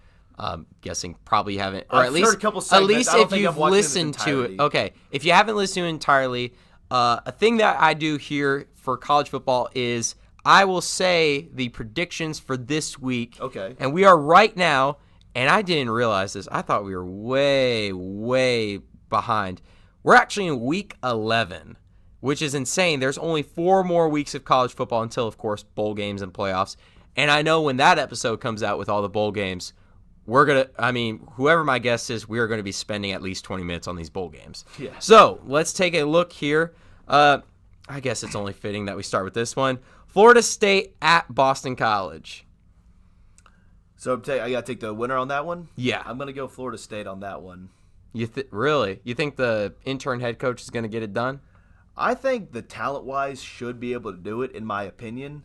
Speaker 1: Guessing probably you haven't, or
Speaker 2: I've heard a couple segments.
Speaker 1: if you've listened to it. Okay, if you haven't listened to it entirely, a thing that I do here for college football is I will say the predictions for this week.
Speaker 2: Okay.
Speaker 1: And we are right now, and I didn't realize this. I thought we were way, way behind. We're actually in week 11. Which is insane. There's only 4 more weeks of college football until, of course, bowl games and playoffs. And I know when that episode comes out with all the bowl games, whoever my guest is, we are going to be spending at least 20 minutes on these bowl games.
Speaker 2: Yeah.
Speaker 1: So let's take a look here. I guess it's only fitting that we start with this one. Florida State at Boston College.
Speaker 2: So I got to take the winner on that one?
Speaker 1: Yeah.
Speaker 2: I'm going to go Florida State on that one.
Speaker 1: Really? You think the intern head coach is going to get it done?
Speaker 2: I think the talent-wise should be able to do it, in my opinion.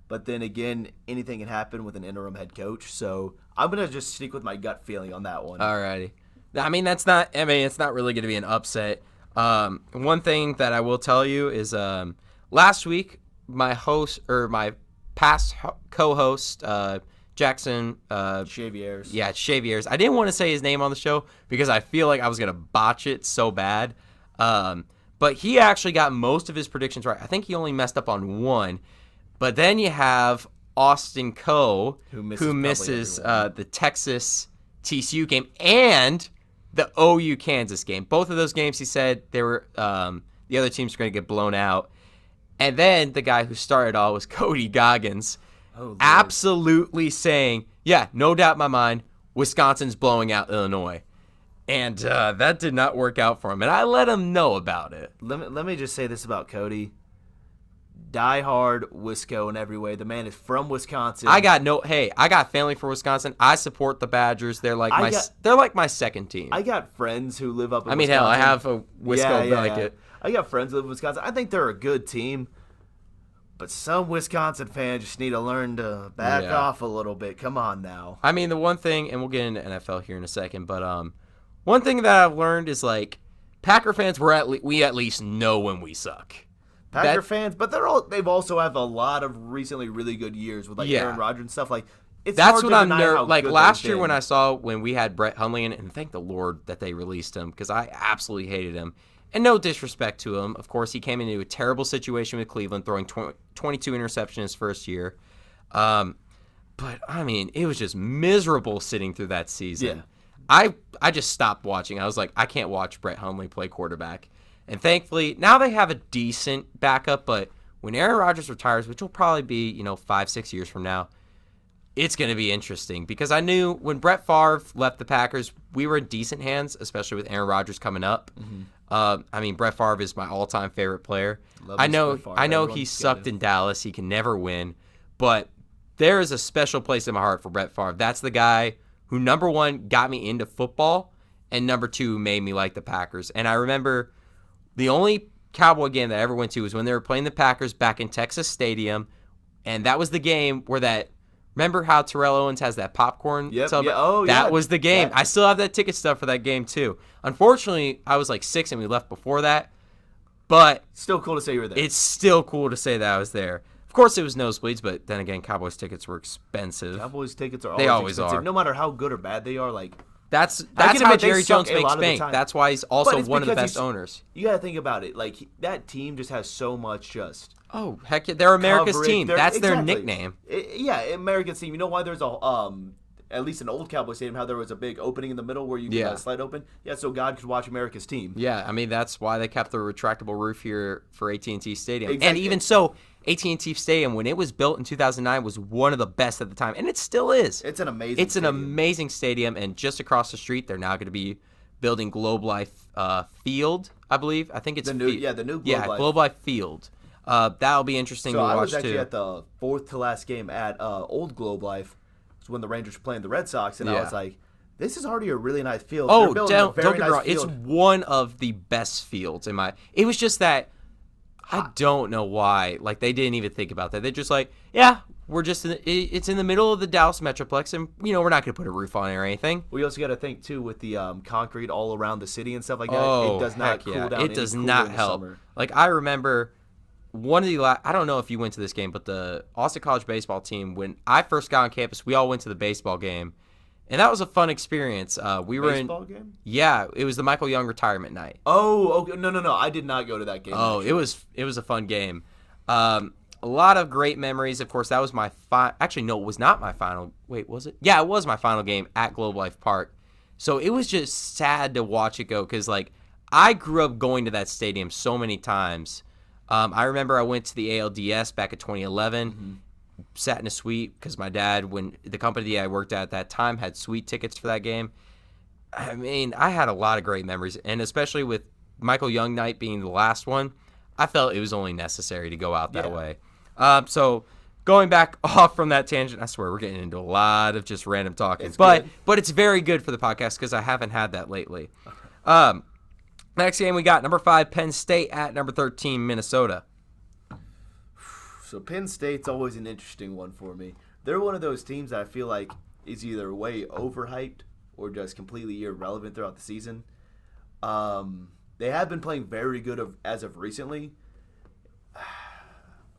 Speaker 2: But then again, anything can happen with an interim head coach. So I'm going to just stick with my gut feeling on that one.
Speaker 1: Alrighty. I mean, it's not really going to be an upset. One thing that I will tell you is last week, my past co-host, Jackson
Speaker 2: Xavier's.
Speaker 1: Yeah, Xavier's. I didn't want to say his name on the show because I feel like I was going to botch it so bad. But he actually got most of his predictions right. I think he only messed up on one. But then you have Austin Coe, who misses the Texas TCU game and the OU Kansas game. Both of those games, he said they were the other teams were going to get blown out. And then the guy who started all was Cody Goggins, absolutely saying, yeah, no doubt in my mind, Wisconsin's blowing out Illinois. And that did not work out for him. And I let him know about it.
Speaker 2: Let me just say this about Cody. Die hard Wisco in every way. The man is from Wisconsin.
Speaker 1: I got family for Wisconsin. I support the Badgers. They're like my second team.
Speaker 2: I got friends who live up in Wisconsin.
Speaker 1: Hell, I have a Wisco blanket.
Speaker 2: I got friends who live in Wisconsin. I think they're a good team. But some Wisconsin fans just need to learn to back off a little bit. Come on now.
Speaker 1: I mean, the one thing, and we'll get into NFL here in a second, but one thing that I've learned is like Packer fans, we at least know when we suck.
Speaker 2: Packer fans, but they've also have a lot of recently really good years with Aaron Rodgers and stuff. Like
Speaker 1: that's what I'm nervous. Like last year when we had Brett Hundley in it, and thank the Lord that they released him because I absolutely hated him. And no disrespect to him, of course, he came into a terrible situation with Cleveland, throwing 22 interceptions his first year. But I mean, it was just miserable sitting through that season. Yeah. I just stopped watching. I was like, I can't watch Brett Hundley play quarterback. And thankfully, now they have a decent backup, but when Aaron Rodgers retires, which will probably be, 5-6 years from now, it's going to be interesting because I knew when Brett Favre left the Packers, we were in decent hands, especially with Aaron Rodgers coming up. Mm-hmm. I mean, Brett Favre is my all-time favorite player. I know he sucked in Dallas. He can never win, but there is a special place in my heart for Brett Favre. That's the guy who, number one, got me into football, and number two, made me like the Packers. And I remember the only Cowboy game that I ever went to was when they were playing the Packers back in Texas Stadium, and that was the game where remember how Terrell Owens has that popcorn? That was the game. I still have that ticket stub for that game, too. Unfortunately, I was like 6 and we left before that, but
Speaker 2: still cool to say you were there.
Speaker 1: It's still cool to say that I was there. Of course, it was nosebleeds, but then again, Cowboys tickets were expensive.
Speaker 2: Cowboys tickets are
Speaker 1: always
Speaker 2: expensive. No matter how good or bad they are, like...
Speaker 1: That's how Jerry Jones makes bank. That's why he's also one of the best owners.
Speaker 2: You got to think about it. Like, that team just has so much just...
Speaker 1: Oh, heck yeah. They're America's team. That's their nickname.
Speaker 2: America's team. You know why there's at least an old Cowboy stadium, how there was a big opening in the middle where you could slide open? Yeah, so God could watch America's team.
Speaker 1: Yeah, I mean, that's why they kept the retractable roof here for AT&T Stadium. Exactly. And even so, AT&T Stadium, when it was built in 2009, was one of the best at the time, and it still is.
Speaker 2: It's an amazing
Speaker 1: stadium, and just across the street, they're now going to be building Globe Life Field, I believe. I think it's
Speaker 2: the new Globe Life.
Speaker 1: Globe Life Field. That'll be interesting to watch, too. So I was
Speaker 2: actually at the fourth to last game at Old Globe Life. It was when the Rangers were playing the Red Sox, and I was like, this is already a really nice field.
Speaker 1: Oh, don't get me wrong. It's one of the best fields in my... It was just that I don't know why. Like, they didn't even think about that. They're just like, we're just it's in the middle of the Dallas Metroplex, and, we're not going to put a roof on it or anything.
Speaker 2: We also got to think, too, with the concrete all around the city and stuff like that, it does not cool down.
Speaker 1: It does not help. Summer. Like, I remember... One of the I don't know if you went to this game, but the Austin College baseball team, when I first got on campus, we all went to the baseball game, and that was a fun experience. We were
Speaker 2: baseball game?
Speaker 1: Yeah, it was the Michael Young retirement night.
Speaker 2: Oh, okay. No, I did not go to that game.
Speaker 1: Oh, actually. It was a fun game. A lot of great memories. Of course, that was my actually, no, it was not my final. Wait, was it? Yeah, it was my final game at Globe Life Park. So it was just sad to watch it go because, like, I grew up going to that stadium so many times. I remember I went to the ALDS back in 2011, sat in a suite because my dad, when the company I worked at that time, had suite tickets for that game. I mean, I had a lot of great memories, and especially with Michael Young night being the last one, I felt it was only necessary to go out that way. So going back off from that tangent, I swear we're getting into a lot of just random talking, but it's very good for the podcast because I haven't had that lately. Next game we got number 5 Penn State at number 13 Minnesota.
Speaker 2: So Penn State's always an interesting one for me. They're one of those teams that I feel like is either way overhyped or just completely irrelevant throughout the season. They have been playing very good as of recently.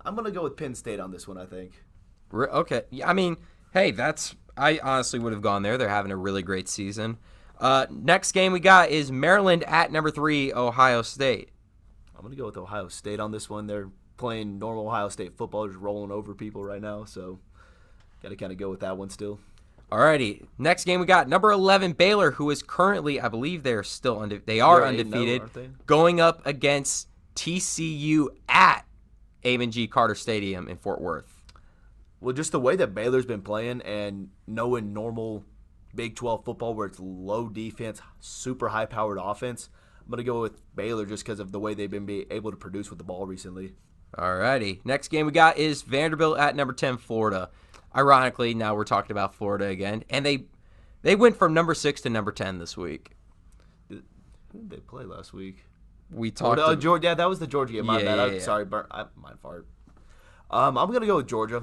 Speaker 2: I'm going to go with Penn State on this one, I think.
Speaker 1: Okay. I mean, hey, I honestly would have gone there. They're having a really great season. Next game we got is Maryland at number 3 Ohio State.
Speaker 2: I'm going to go with Ohio State on this one. They're playing normal Ohio State football, just rolling over people right now, so got to kind of go with that one still.
Speaker 1: Alrighty, next game we got number 11 Baylor, who is currently, I believe they're still undefeated,
Speaker 2: aren't they?
Speaker 1: going up against TCU at Amon G. Carter Stadium in Fort Worth.
Speaker 2: Well, just the way that Baylor's been playing and knowing normal Big 12 football where it's low defense, super high-powered offense, I'm going to go with Baylor just because of the way they've been able to produce with the ball recently.
Speaker 1: Alrighty, next game we got is Vanderbilt at number 10 Florida. Ironically, now we're talking about Florida again, and they went from number 6 to number 10 this week.
Speaker 2: Who did they play last week?
Speaker 1: We talked.
Speaker 2: Georgia. Yeah, that was the Georgia game. My bad.
Speaker 1: Yeah.
Speaker 2: Sorry, mind fart. I'm gonna go with Georgia.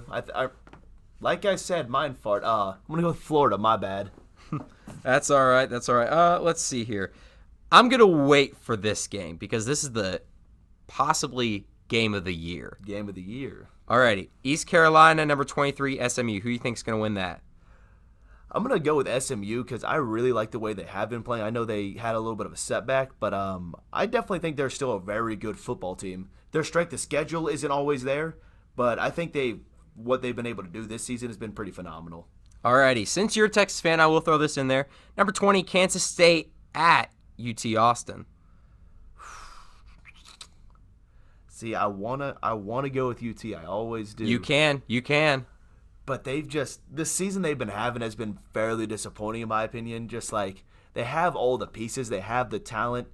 Speaker 2: Like I said, mind fart. I'm gonna go with Florida. My bad.
Speaker 1: That's all right. Let's see here. I'm gonna wait for this game because this is the possibly game of the year.
Speaker 2: Game of the year.
Speaker 1: Alrighty, East Carolina, number 23, SMU. Who do you think is going to win that?
Speaker 2: I'm going to go with SMU because I really like the way they have been playing. I know they had a little bit of a setback, but I definitely think they're still a very good football team. Their strength of schedule isn't always there, but I think what they've been able to do this season has been pretty phenomenal.
Speaker 1: Alrighty, since you're a Texas fan, I will throw this in there. Number 20, Kansas State at UT Austin.
Speaker 2: See, I wanna go with UT. I always do.
Speaker 1: You can.
Speaker 2: But this season they've been having has been fairly disappointing in my opinion. Just like they have all the pieces, they have the talent,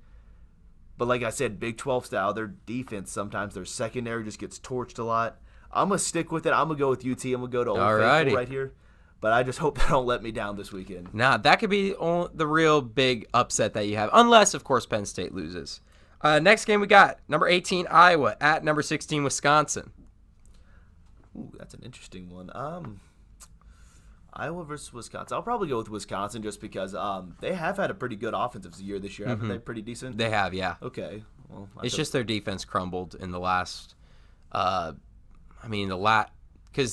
Speaker 2: but like I said, Big 12 style, their defense sometimes their secondary just gets torched a lot. I'm gonna stick with it. I'm gonna go with UT. I'm gonna go to Old Faithful right here. But I just hope they don't let me down this weekend.
Speaker 1: Nah, that could be the real big upset that you have, unless of course Penn State loses. Next game we got number 18 Iowa at number 16 Wisconsin.
Speaker 2: Ooh, that's an interesting one. Iowa versus Wisconsin. I'll probably go with Wisconsin just because they have had a pretty good offensive year this year. Haven't they? Pretty decent.
Speaker 1: They have, yeah.
Speaker 2: Okay. Well,
Speaker 1: it's just their defense crumbled in the last. Because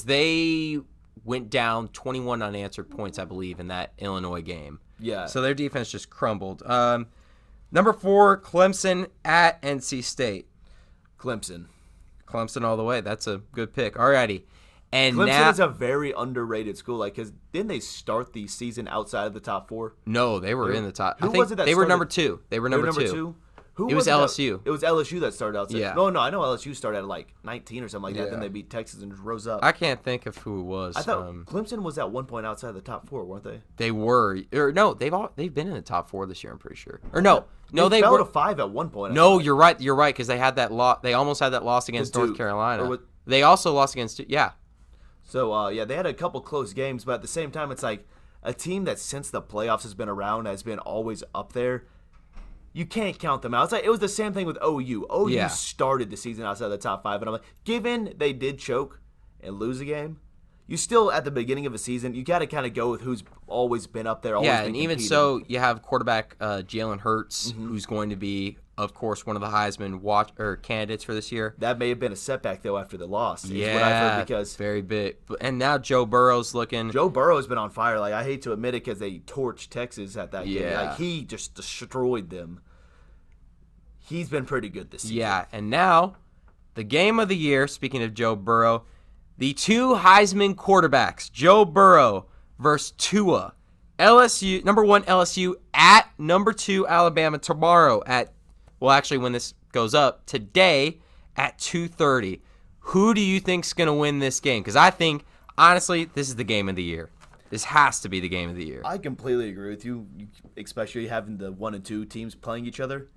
Speaker 1: they went down 21 unanswered points, I believe, in that Illinois game.
Speaker 2: Yeah.
Speaker 1: So their defense just crumbled. Number 4, Clemson at NC State.
Speaker 2: Clemson
Speaker 1: all the way. That's a good pick. Alrighty. And
Speaker 2: Clemson is a very underrated school. Because didn't they start the season outside of the top 4?
Speaker 1: No, they were in the top.
Speaker 2: Who was it that
Speaker 1: they were
Speaker 2: started?
Speaker 1: number 2. They were number 2. It was LSU.
Speaker 2: It was LSU that started outside.
Speaker 1: Yeah.
Speaker 2: No, I know LSU started at like 19 or something like that. Then they beat Texas and just rose up.
Speaker 1: I can't think of who it was.
Speaker 2: I thought Clemson was at one point outside the top 4, weren't they?
Speaker 1: They were. Or no, they've been in the top 4 this year, I'm pretty sure. Or no,
Speaker 2: they
Speaker 1: were
Speaker 2: to 5 at one point.
Speaker 1: No, you're right because they had that they almost had that loss against North Carolina. They also lost against
Speaker 2: So they had a couple close games, but at the same time it's like a team that since the playoffs has been around has been always up there. You can't count them out. It's like it was the same thing with OU. OU started the season outside the top 5, and I'm like, given they did choke and lose a game, you still at the beginning of a season, you got to kind of go with who's always been up there. Always been
Speaker 1: and even
Speaker 2: competing.
Speaker 1: so, you have quarterback Jalen Hurts, who's going to be, of course, one of the Heisman candidates for this year.
Speaker 2: That may have been a setback though after the loss.
Speaker 1: Yeah,
Speaker 2: is what I've heard because
Speaker 1: very big. And now Joe Burrow's looking.
Speaker 2: Joe Burrow's been on fire. Like I hate to admit it because they torched Texas at that game.
Speaker 1: Yeah.
Speaker 2: Like he just destroyed them. He's been pretty good this season.
Speaker 1: Yeah, and now the game of the year. Speaking of Joe Burrow, the 2 Heisman quarterbacks, Joe Burrow versus Tua. LSU, number 1 LSU at number 2 Alabama tomorrow when this goes up, today at 2:30. Who do you think's going to win this game? Because I think, honestly, this is the game of the year. This has to be the game of the year.
Speaker 2: I completely agree with you, especially having the 1 and 2 teams playing each other.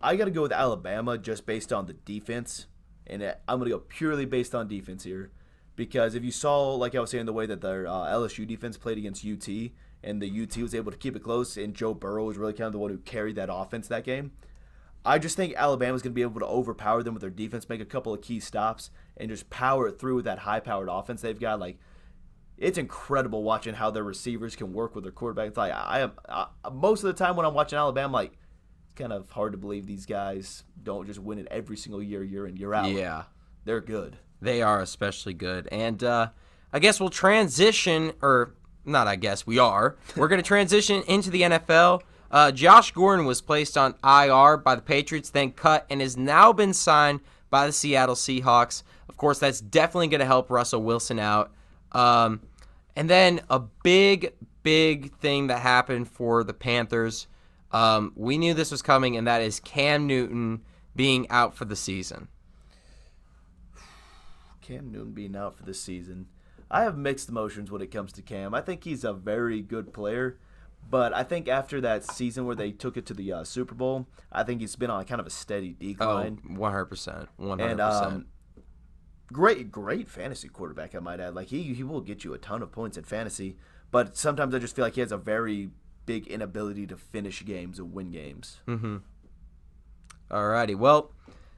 Speaker 2: I got to go with Alabama just based on the defense, and I'm going to go purely based on defense here because if you saw, like I was saying, the way that their LSU defense played against UT, and the UT was able to keep it close, and Joe Burrow was really kind of the one who carried that offense that game. I just think Alabama's going to be able to overpower them with their defense, make a couple of key stops, and just power it through with that high-powered offense they've got. Like, it's incredible watching how their receivers can work with their quarterback. It's like most of the time when I'm watching Alabama, like, it's kind of hard to believe these guys don't just win it every single year in, year out.
Speaker 1: Yeah.
Speaker 2: They're good.
Speaker 1: They are especially good. And I guess we'll transition, or not I guess, we are. We're going to transition into the NFL. Josh Gordon was placed on IR by the Patriots, then cut, and has now been signed by the Seattle Seahawks. Of course, that's definitely going to help Russell Wilson out. And then a big thing that happened for the Panthers. We knew this was coming, and that is Cam Newton being out for the season.
Speaker 2: Cam Newton being out for the season. I have mixed emotions when it comes to Cam. I think he's a very good player, but I think after that season where they took it to the Super Bowl, I think he's been on kind of a steady decline.
Speaker 1: Oh, 100%. 100%.
Speaker 2: And great fantasy quarterback, I might add. Like, he will get you a ton of points in fantasy, but sometimes I just feel like he has a very big inability to finish games and win games.
Speaker 1: Mm-hmm. Alrighty, well,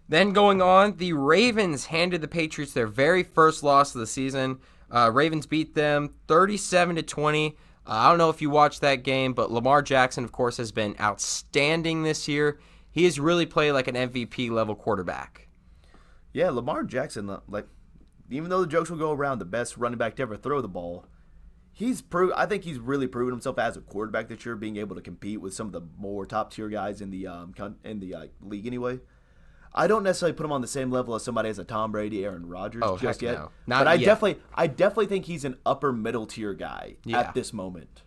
Speaker 1: then going on, the Ravens handed the Patriots their very first loss of the season. Ravens beat them 37-20. I don't know if you watched that game, but Lamar Jackson, of course, has been outstanding this year. He has really played like an MVP-level quarterback.
Speaker 2: Yeah, Lamar Jackson, like, even though the jokes will go around, the best running back to ever throw the ball, I think he's really proven himself as a quarterback this year, being able to compete with some of the more top-tier guys in the league anyway. I don't necessarily put him on the same level as somebody as a Tom Brady, Aaron Rodgers just yet.
Speaker 1: No.
Speaker 2: But I definitely think he's an upper middle tier guy at this moment.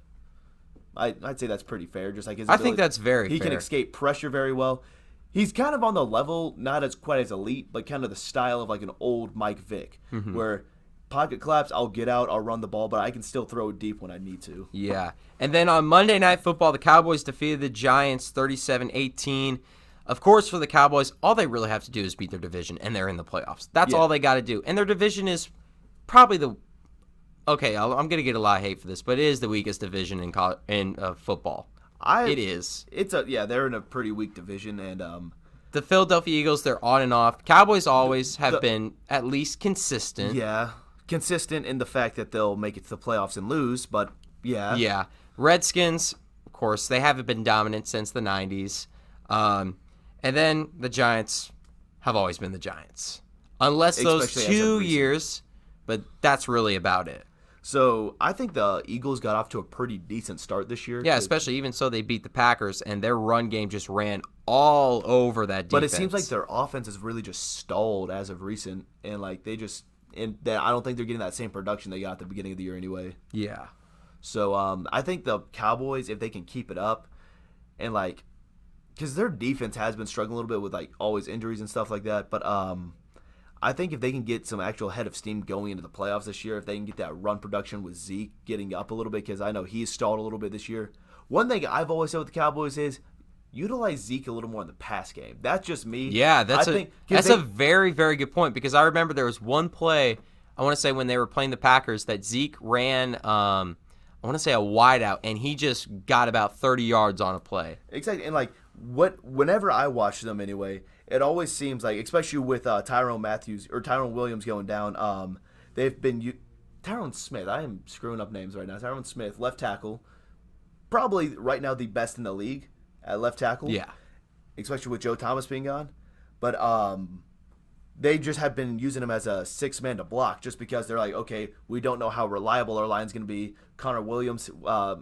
Speaker 2: I'd say that's pretty fair. Just like his ability,
Speaker 1: I think that's very fair.
Speaker 2: He can escape pressure very well. He's kind of on the level, not as quite as elite, but kind of the style of like an old Mike Vick, where pocket collapse, I'll get out, I'll run the ball, but I can still throw it deep when I need to.
Speaker 1: Yeah. And then on Monday Night Football, the Cowboys defeated the Giants 37-18. Of course, for the Cowboys, all they really have to do is beat their division, and they're in the playoffs. That's all they got to do. And their division is probably I'm going to get a lot of hate for this, but it is the weakest division in football. It is.
Speaker 2: They're in a pretty weak division, and
Speaker 1: the Philadelphia Eagles, they're on and off. Cowboys always have been at least consistent.
Speaker 2: Yeah, consistent in the fact that they'll make it to the playoffs and lose, but yeah.
Speaker 1: Yeah. Redskins, of course, they haven't been dominant since the 90s. And then the Giants have always been the Giants. Unless those 2 years, but that's really about it.
Speaker 2: So I think the Eagles got off to a pretty decent start this year.
Speaker 1: Yeah, especially even so they beat the Packers, and their run game just ran all over that defense.
Speaker 2: But it seems like their offense has really just stalled as of recent, and like I don't think they're getting that same production they got at the beginning of the year anyway.
Speaker 1: Yeah.
Speaker 2: So I think the Cowboys, if they can keep it up, and like, because their defense has been struggling a little bit with like always injuries and stuff like that, but I think if they can get some actual head of steam going into the playoffs this year, if they can get that run production with Zeke getting up a little bit, because I know he's stalled a little bit this year. One thing I've always said with the Cowboys is utilize Zeke a little more in the pass game. That's just me.
Speaker 1: Yeah, that's a very, very good point, because I remember there was one play, I want to say when they were playing the Packers, that Zeke ran I want to say a wideout, and he just got about 30 yards on a play.
Speaker 2: Exactly, and like whenever I watch them anyway, it always seems like, especially with Tyrone Williams going down, they've been Tyrone Smith. I am screwing up names right now. Tyrone Smith, left tackle, probably right now the best in the league at left tackle.
Speaker 1: Yeah,
Speaker 2: especially with Joe Thomas being gone, but they just have been using him as a six-man to block, just because they're like, okay, we don't know how reliable our line's going to be. Connor Williams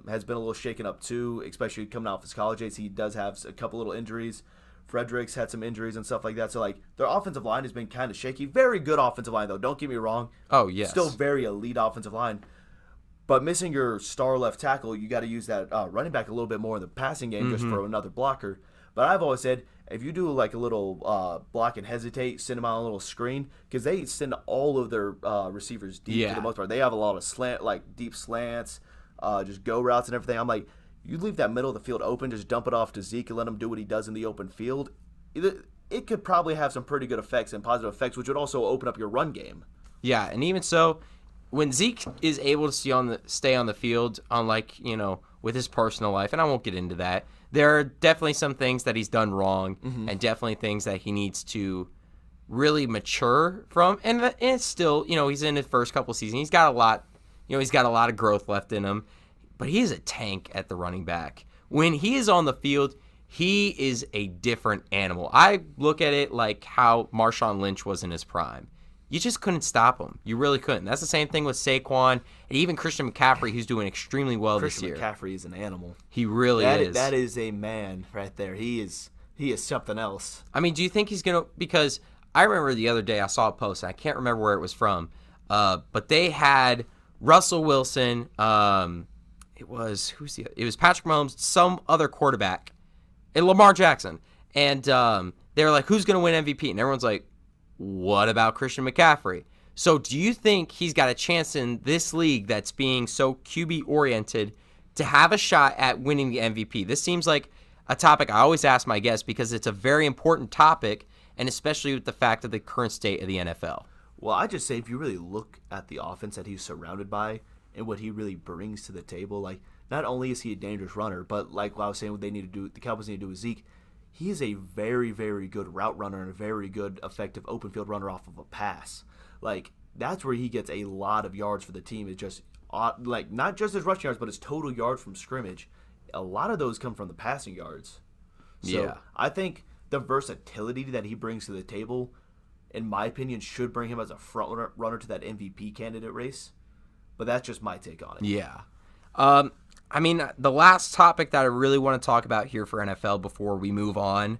Speaker 2: has been a little shaken up too, especially coming out of his college days. He does have a couple little injuries. Fredericks had some injuries and stuff like that. So, like, their offensive line has been kind of shaky. Very good offensive line, though. Don't get me wrong.
Speaker 1: Oh, yes.
Speaker 2: Still very elite offensive line. But missing your star left tackle, you got to use that running back a little bit more in the passing game just for another blocker. But I've always said, if you do like a little block and hesitate, send them out on a little screen, because they send all of their receivers deep for the most part. They have a lot of deep slants, just go routes and everything. I'm like, you leave that middle of the field open, just dump it off to Zeke and let him do what he does in the open field. It could probably have some pretty good effects and positive effects, which would also open up your run game.
Speaker 1: Yeah, and even so, when Zeke is able to stay on the field, unlike, with his personal life, and I won't get into that, there are definitely some things that he's done wrong and definitely things that he needs to really mature from. And it's still, he's in his first couple seasons. He's got a lot, he's got a lot of growth left in him, but he is a tank at the running back. When he is on the field, he is a different animal. I look at it like how Marshawn Lynch was in his prime. You just couldn't stop him. You really couldn't. That's the same thing with Saquon and even Christian McCaffrey, who's doing extremely well this year.
Speaker 2: Christian McCaffrey is an animal.
Speaker 1: He really is.
Speaker 2: That is a man right there. He is something else.
Speaker 1: I mean, do you think he's going to – because I remember the other day I saw a post, and I can't remember where it was from, but they had Russell Wilson. It was Patrick Mahomes, some other quarterback, and Lamar Jackson. And they were like, who's going to win MVP? And everyone's like, what about Christian McCaffrey? So do you think he's got a chance in this league that's being so QB-oriented to have a shot at winning the MVP? This seems like a topic I always ask my guests because it's a very important topic, and especially with the fact of the current state of the NFL.
Speaker 2: Well, I just say if you really look at the offense that he's surrounded by and what he really brings to the table, like not only is he a dangerous runner, but like what I was saying, what the Cowboys need to do with Zeke, he is a very, very good route runner and a very good, effective open field runner off of a pass. Like, that's where he gets a lot of yards for the team. It's just, like, not just his rushing yards, but his total yards from scrimmage. A lot of those come from the passing yards. So
Speaker 1: yeah.
Speaker 2: I think the versatility that he brings to the table, in my opinion, should bring him as a front runner to that MVP candidate race. But that's just my take on it.
Speaker 1: Yeah. I mean, the last topic that I really want to talk about here for NFL before we move on,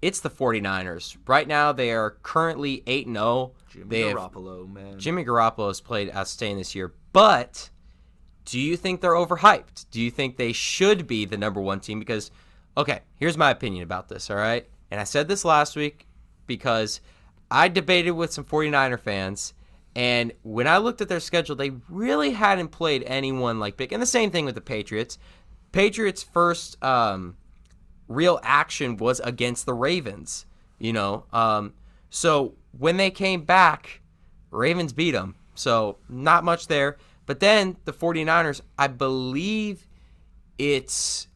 Speaker 1: it's the 49ers. Right now, they are currently 8-0.
Speaker 2: Garoppolo, man.
Speaker 1: Jimmy Garoppolo has played outstanding this year, but do you think they're overhyped? Do you think they should be the number one team? Because, okay, here's my opinion about this, all right? And I said this last week because I debated with some 49er fans, and when I looked at their schedule, they really hadn't played anyone like big. And the same thing with the Patriots. Patriots' first real action was against the Ravens, So when they came back, Ravens beat them. So not much there. But then the 49ers, I believe is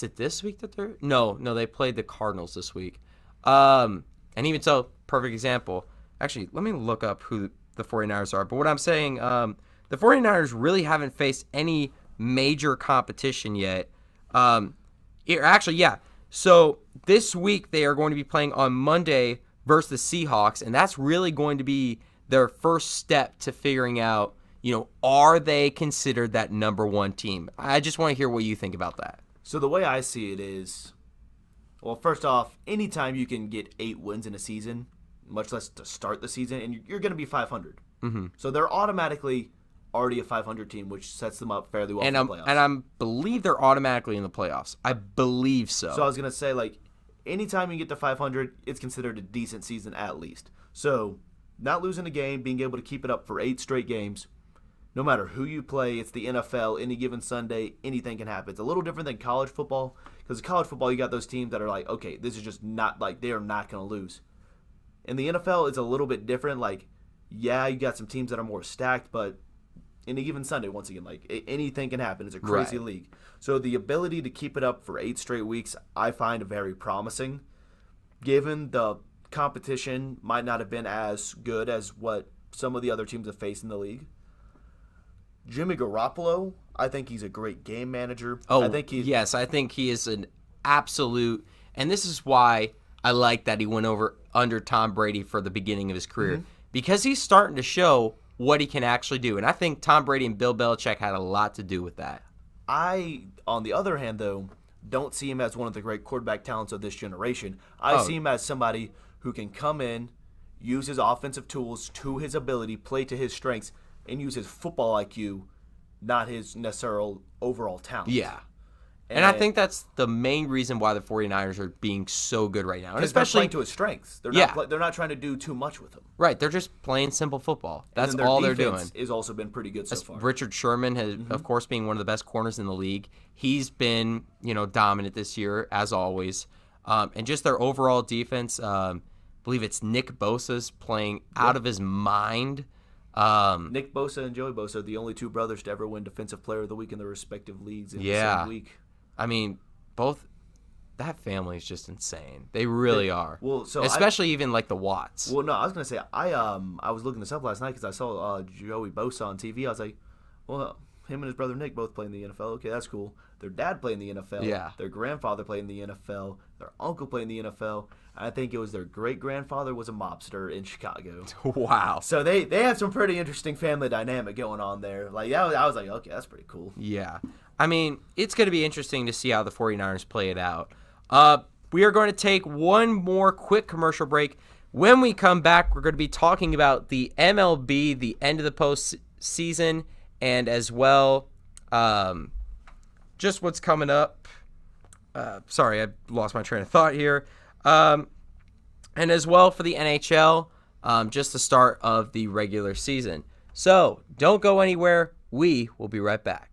Speaker 1: it this week that they're? No, they played the Cardinals this week. And even so, perfect example. Actually, let me look up who the 49ers are. But what I'm saying, the 49ers really haven't faced any major competition yet. So this week they are going to be playing on Monday versus the Seahawks, and that's really going to be their first step to figuring out, are they considered that number one team? I just want to hear what you think about that.
Speaker 2: So the way I see it is, well, first off, anytime you can get 8 wins in a season, much less to start the season, and you're going to be 500.
Speaker 1: Mm-hmm.
Speaker 2: So they're automatically already a 500 team, which sets them up fairly well for the playoffs.
Speaker 1: And I believe they're automatically in the playoffs. I believe so.
Speaker 2: So I was going to say, like, anytime you get to 500, it's considered a decent season at least. So not losing a game, being able to keep it up for 8 straight games, no matter who you play, it's the NFL, any given Sunday, anything can happen. It's a little different than college football, because in college football, you got those teams that are like, okay, this is just not, like, they are not going to lose. In the NFL, it's a little bit different. Like, yeah, you got some teams that are more stacked, but in a given Sunday, once again, like, anything can happen. It's a crazy league. So the ability to keep it up for 8 straight weeks, I find very promising, given the competition might not have been as good as what some of the other teams have faced in the league. Jimmy Garoppolo, I think he's a great game manager.
Speaker 1: I think he is an absolute, and this is why I like that he went over under Tom Brady for the beginning of his career, because he's starting to show what he can actually do. And I think Tom Brady and Bill Belichick had a lot to do with that.
Speaker 2: I, on the other hand, though, don't see him as one of the great quarterback talents of this generation. I see him as somebody who can come in, use his offensive tools to his ability, play to his strengths, and use his football IQ, not his necessary overall talent.
Speaker 1: Yeah. And I think that's the main reason why the 49ers are being so good right now. And
Speaker 2: especially playing to his strengths. They're not trying to do too much with him.
Speaker 1: Right. They're just playing simple football. That's all they're doing.
Speaker 2: Has also been pretty good so far.
Speaker 1: Richard Sherman has, of course, being one of the best corners in the league. He's been, dominant this year, as always. And just their overall defense, I believe it's Nick Bosa's playing out of his mind.
Speaker 2: Nick Bosa and Joey Bosa are the only two brothers to ever win Defensive Player of the Week in their respective leagues in the same week.
Speaker 1: I mean, that family is just insane. They really are.
Speaker 2: Well, so
Speaker 1: especially even like the Watts.
Speaker 2: Well, no, I was gonna say I was looking this up last night because I saw Joey Bosa on TV. I was like, well, him and his brother Nick both play in the NFL. Okay, that's cool. Their dad played in the NFL.
Speaker 1: Yeah.
Speaker 2: Their grandfather played in the NFL. Their uncle played in the NFL. I think it was their great grandfather was a mobster in Chicago.
Speaker 1: Wow.
Speaker 2: So they have some pretty interesting family dynamic going on there. Like I was like, okay, that's pretty cool.
Speaker 1: Yeah. I mean, it's going to be interesting to see how the 49ers play it out. We are going to take one more quick commercial break. When we come back, we're going to be talking about the MLB, the end of the postseason, and as well, just what's coming up. Sorry, I lost my train of thought here. And as well for the NHL, just the start of the regular season. So don't go anywhere. We will be right back.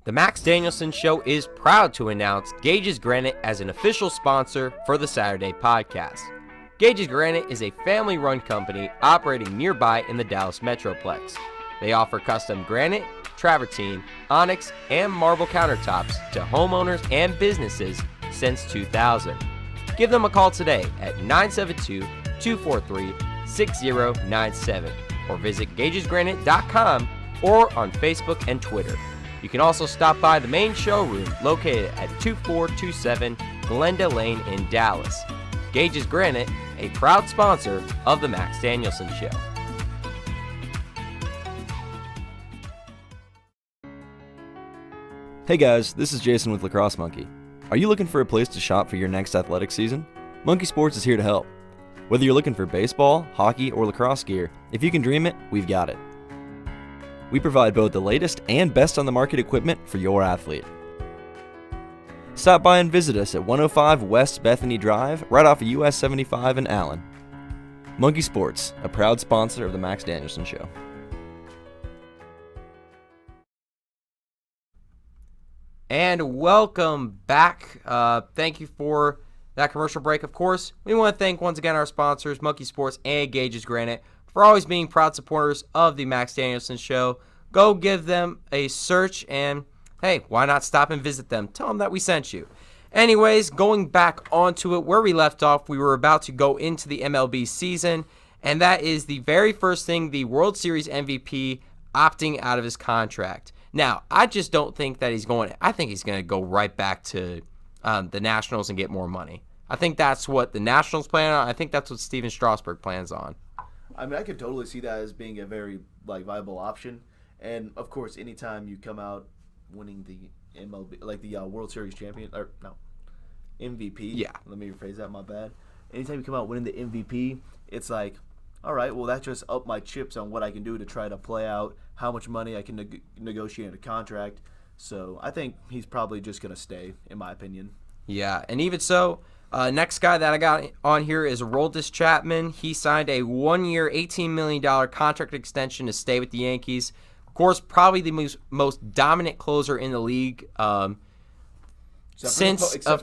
Speaker 1: The Max Danielsen Show is proud to announce Gage's Granite as an official sponsor for the Saturday podcast. Gage's Granite is a family-run company operating nearby in the Dallas Metroplex. They offer custom granite, travertine, onyx, and marble countertops to homeowners and businesses since 2000. Give them a call today at 972-243-6097 or visit gagesgranite.com or on Facebook and Twitter. You can also stop by the main showroom located at 2427 Glenda Lane in Dallas. Gage's Granite, a proud sponsor of the Max Danielsen Show.
Speaker 3: Hey guys, this is Jason with Lacrosse Monkey. Are you looking for a place to shop for your next athletic season? Monkey Sports is here to help. Whether you're looking for baseball, hockey, or lacrosse gear, if you can dream it, we've got it. We provide both the latest and best on the market equipment for your athlete. Stop by and visit us at 105 West Bethany Drive, right off of US 75 in Allen. Monkey Sports, a proud sponsor of the Max Danielsen Show.
Speaker 1: And welcome back. Thank you for that commercial break. Of course, we want to thank once again our sponsors, Monkey Sports and Gage's Granite, for always being proud supporters of the Max Danielsen Show. Go give them a search, and hey, why not stop and visit them? Tell them that we sent you. Anyways, going back onto it, where we left off, we were about to go into the MLB season, and that is the very first thing, the World Series MVP opting out of his contract. Now, I just don't think that he's going. I think he's going to go right back to the Nationals and get more money. I think that's what the Nationals plan on. I think that's what Steven Strasburg plans on.
Speaker 2: I mean, I could totally see that as being a very viable option. And of course, anytime you come out winning the MLB, the World Series champion, or no, MVP.
Speaker 1: Yeah.
Speaker 2: Let me rephrase that. My bad. Anytime you come out winning the MVP, it's like, all right, well, that just upped my chips on what I can do to try to play out how much money I can negotiate in a contract. So I think he's probably just gonna stay, in my opinion.
Speaker 1: Yeah, and even so, next guy that I got on here is Aroldis Chapman. He signed a 1-year, $18 million contract extension to stay with the Yankees. Of course, probably the most dominant closer in the league
Speaker 2: except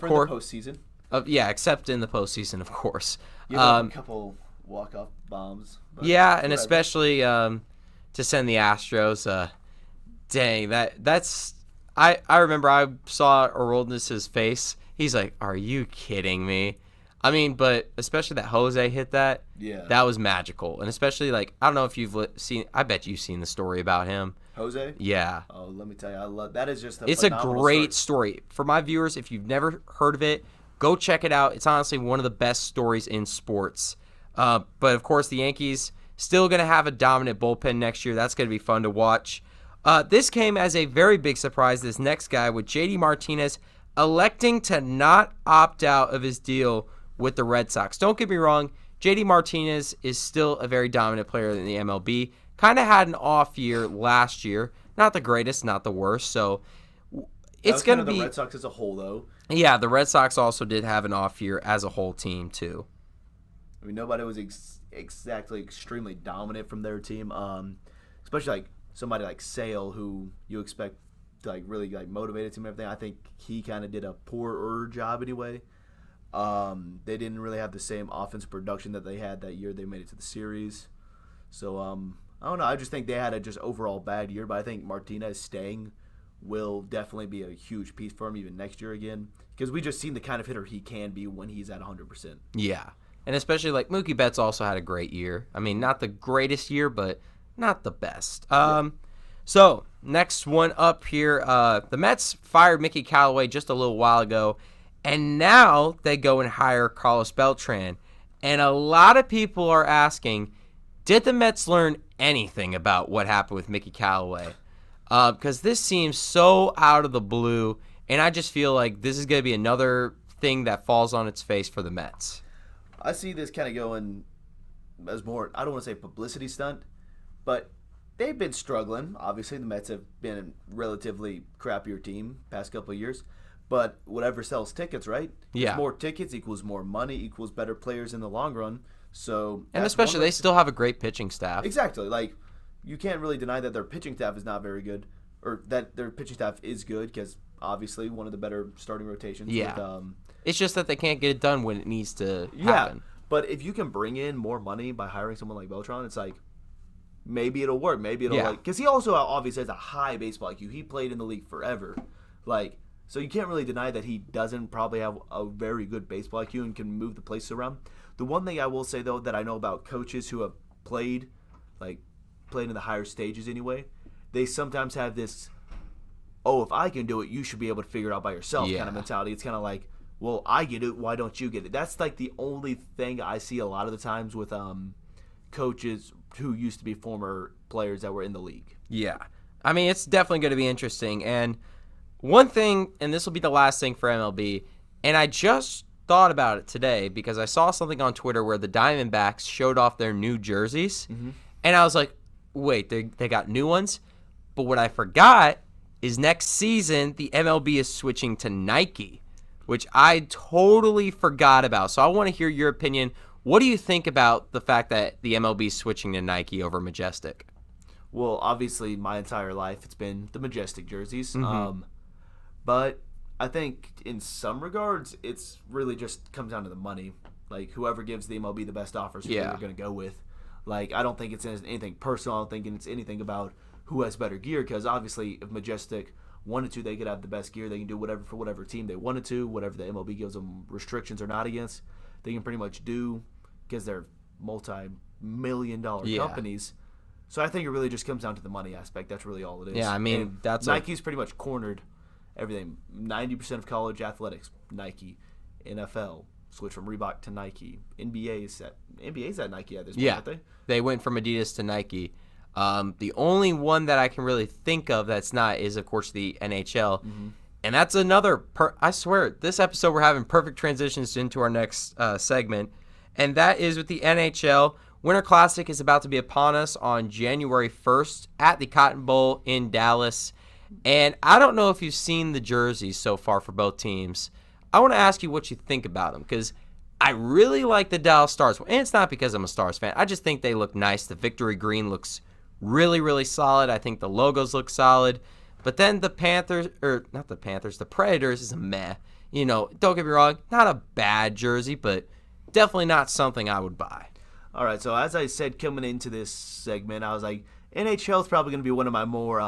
Speaker 2: for the postseason.
Speaker 1: Except in the postseason, of course.
Speaker 2: A couple walk-off bombs.
Speaker 1: Yeah, and whatever. Especially to send the Astros. Dang, that's. I remember I saw Aroldis' face. He's like, "Are you kidding me?" I mean, but especially that Jose hit that.
Speaker 2: Yeah.
Speaker 1: That was magical. And especially, I don't know if you've seen, I bet you've seen the story about him.
Speaker 2: Jose?
Speaker 1: Yeah.
Speaker 2: Oh, let me tell you, I love that. Is just
Speaker 1: It's a great story. For my viewers, if you've never heard of it, go check it out. It's honestly one of the best stories in sports. But, of course, the Yankees still going to have a dominant bullpen next year. That's going to be fun to watch. This came as a very big surprise, this next guy, with J.D. Martinez electing to not opt out of his deal with the Red Sox. Don't get me wrong, J.D. Martinez is still a very dominant player in the MLB. Kind of had an off year last year. Not the greatest, not the worst. So it's going to be
Speaker 2: the Red Sox as a whole, though.
Speaker 1: Yeah, the Red Sox also did have an off year as a whole team, too.
Speaker 2: I mean, nobody was exactly extremely dominant from their team, especially somebody like Sale, who you expect to really motivate a team and everything. I think he kind of did a poorer job anyway. They didn't really have the same offensive production that they had that year they made it to the series. So, I don't know. I just think they had a just overall bad year, but I think Martinez staying will definitely be a huge piece for him even next year again, because we just seen the kind of hitter he can be when he's at 100%.
Speaker 1: Yeah. And especially like Mookie Betts also had a great year. I mean, not the greatest year, but not the best. So next one up here, the Mets fired Mickey Callaway just a little while ago, and now they go and hire Carlos Beltran. And a lot of people are asking, did the Mets learn anything about what happened with Mickey Callaway? Because this seems so out of the blue, and I just feel like this is going to be another thing that falls on its face for the Mets.
Speaker 2: I see this kind of going as more, I don't want to say publicity stunt, but they've been struggling. Obviously, the Mets have been a relatively crappier team past couple of years. But whatever sells tickets, right?
Speaker 1: Yeah.
Speaker 2: More tickets equals more money, equals better players in the long run. So,
Speaker 1: and especially they still have a great pitching staff.
Speaker 2: Exactly. Like, you can't really deny that their pitching staff is not very good, or that their pitching staff is good, because obviously one of the better starting rotations.
Speaker 1: Yeah.
Speaker 2: With,
Speaker 1: it's just that they can't get it done when it needs to happen.
Speaker 2: But if you can bring in more money by hiring someone like Beltran, it's like, maybe it'll work. Maybe it'll like, because he also obviously has a high baseball IQ. He played in the league forever. Like, so you can't really deny that he doesn't probably have a very good baseball IQ and can move the places around. The one thing I will say, though, that I know about coaches who have played in the higher stages anyway, they sometimes have this, oh, if I can do it, you should be able to figure it out by yourself kind of mentality. It's kind of like, well, I get it, why don't you get it? That's like the only thing I see a lot of the times with coaches who used to be former players that were in the league.
Speaker 1: Yeah. I mean, it's definitely going to be interesting. And one thing, and this will be the last thing for MLB, and I just thought about it today because I saw something on Twitter where the Diamondbacks showed off their new jerseys, and I was like, wait, they got new ones? But what I forgot is next season the MLB is switching to Nike, which I totally forgot about. So I want to hear your opinion. What do you think about the fact that the MLB is switching to Nike over Majestic?
Speaker 2: Well, obviously, my entire life it's been the Majestic jerseys. But I think in some regards, it's really just comes down to the money. Like, whoever gives the MLB the best offers, who they're going to go with. Like, I don't think it's anything personal. I don't think it's anything about who has better gear, because obviously, if Majestic wanted to, they could have the best gear. They can do whatever for whatever team they wanted to, whatever the MLB gives them restrictions or not against. They can pretty much do, because they're multi-million-dollar companies. So I think it really just comes down to the money aspect. That's really all it is.
Speaker 1: Yeah, I mean, that's
Speaker 2: Nike's pretty much cornered everything. 90% of college athletics, Nike. NFL, switch from Reebok to Nike. NBA's at Nike at this point, aren't they?
Speaker 1: They went from Adidas to Nike. The only one that I can really think of that's not is, of course, the NHL. And that's another, I swear, this episode we're having perfect transitions into our next segment. And that is with the NHL. Winter Classic is about to be upon us on January 1st at the Cotton Bowl in Dallas. And I don't know if you've seen the jerseys so far for both teams. I want to ask you what you think about them, because I really like the Dallas Stars. And it's not because I'm a Stars fan. I just think they look nice. The victory green looks really, really solid. I think the logos look solid. But then the the Predators is a meh. You know, don't get me wrong, not a bad jersey, but definitely not something I would buy.
Speaker 2: All right, so as I said coming into this segment, I was like, NHL is probably going to be one of my more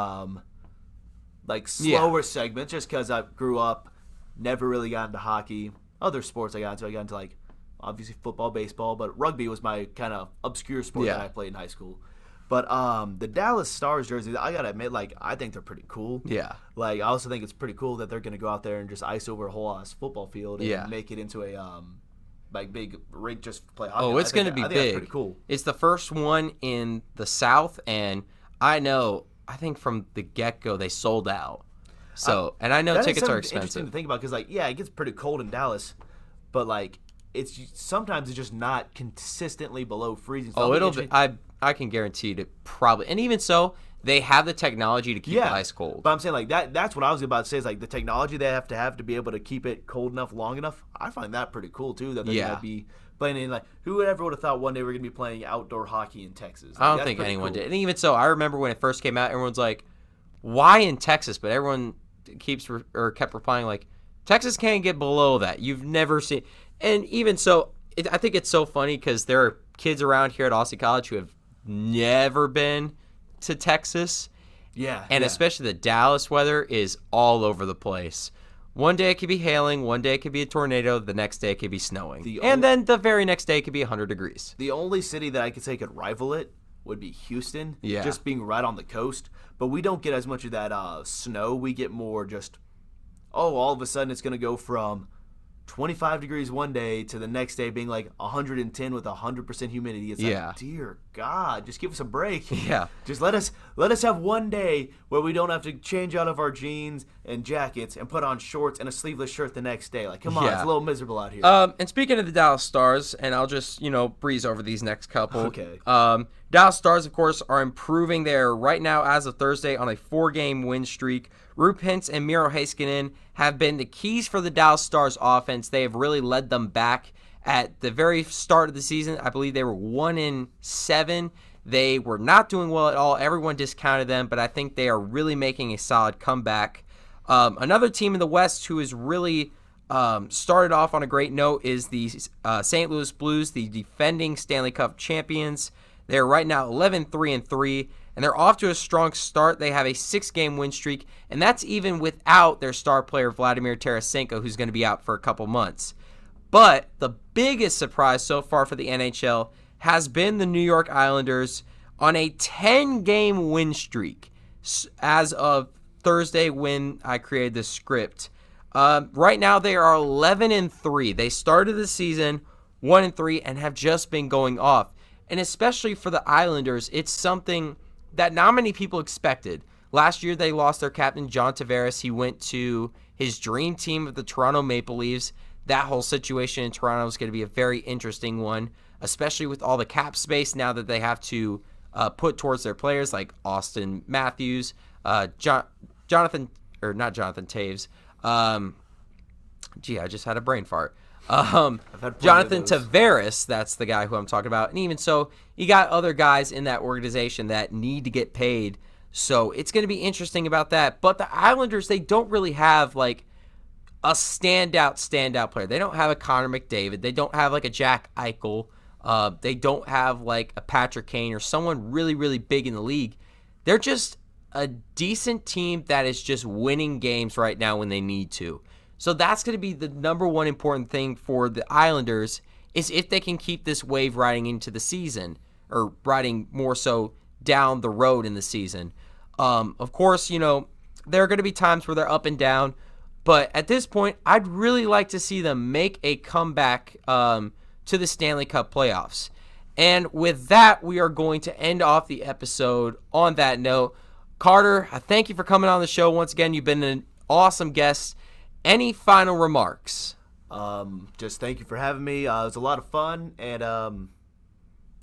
Speaker 2: slower segments, just because I grew up, never really got into hockey. Other sports I got into like obviously football, baseball, but rugby was my kind of obscure sport that I played in high school. But the Dallas Stars jerseys, I gotta admit, like, I think they're pretty cool. Yeah. Like, I also think it's pretty cool that they're gonna go out there and just ice over a whole ass football field and make it into a big rink just to play hockey.
Speaker 1: Oh, it's gonna be big. I think that's pretty cool. It's the first one in the South, and I think from the get-go they sold out. So, and I know tickets are expensive.
Speaker 2: Interesting to think about, because, like, it gets pretty cold in Dallas, but like sometimes it's just not consistently below freezing. So
Speaker 1: it'll be. I can guarantee it probably, and even so, they have the technology to keep the ice cold.
Speaker 2: But I'm saying, like, that's what I was about to say, is like the technology they have to be able to keep it cold enough long enough. I find that pretty cool too, that they're gonna be playing in, like, who ever would have thought one day we're gonna be playing outdoor hockey in Texas? Like,
Speaker 1: I don't think anyone did. And even so, I remember when it first came out, everyone's like, why in Texas? But everyone kept replying like, Texas can't get below that. You've never seen, and even so, I think it's so funny because there are kids around here at Austin College who have never been to Texas.
Speaker 2: Yeah.
Speaker 1: And especially the Dallas weather is all over the place. One day it could be hailing, one day it could be a tornado, the next day it could be snowing. And then the very next day it could be 100 degrees.
Speaker 2: The only city that I could say could rival it would be Houston, just being right on the coast. But we don't get as much of that snow. We get more just, all of a sudden it's going to go from 25 degrees one day to the next day being like 110 with 100% humidity. It's like, dear God, just give us a break.
Speaker 1: Yeah.
Speaker 2: Just let us have one day where we don't have to change out of our jeans and jackets and put on shorts and a sleeveless shirt the next day. Like, come on, it's a little miserable out here.
Speaker 1: And speaking of the Dallas Stars, and I'll just, breeze over these next couple.
Speaker 2: Okay.
Speaker 1: Dallas Stars, of course, are improving. They're right now, as of Thursday, on a 4-game win streak. Roope Hintz and Miro Heiskanen have been the keys for the Dallas Stars offense. They have really led them back at the very start of the season. I believe they were 1-7. They were not doing well at all. Everyone discounted them, but I think they are really making a solid comeback. Another team in the West who has really started off on a great note is the St. Louis Blues, the defending Stanley Cup champions. They're right now 11-3-3. And they're off to a strong start. They have a 6-game win streak, and that's even without their star player, Vladimir Tarasenko, who's going to be out for a couple months. But the biggest surprise so far for the NHL has been the New York Islanders on a 10-game win streak as of Thursday when I created the script. Right now, they are 11-3. They started the season 1-3 and have just been going off. And especially for the Islanders, it's something that not many people expected. Last year, they lost their captain, John Tavares. He went to his dream team of the Toronto Maple Leafs. That whole situation in Toronto is going to be a very interesting one, especially with all the cap space now that they have to put towards their players like Austin Matthews, Jonathan Taves. I just had a brain fart. Jonathan Tavares, that's the guy who I'm talking about. And even so, you got other guys in that organization that need to get paid. So it's going to be interesting about that. But the Islanders, they don't really have like a standout player. They don't have a Connor McDavid. They don't have like a Jack Eichel. They don't have like a Patrick Kane or someone really, really big in the league. They're just a decent team that is just winning games right now when they need to. So that's going to be the number one important thing for the Islanders is if they can keep this wave riding into the season or riding more so down the road in the season. Of course, there are going to be times where they're up and down, but at this point, I'd really like to see them make a comeback to the Stanley Cup playoffs. And with that, we are going to end off the episode on that note. Carter, I thank you for coming on the show once again. You've been an awesome guest. Any final remarks?
Speaker 2: Just thank you for having me. It was a lot of fun, and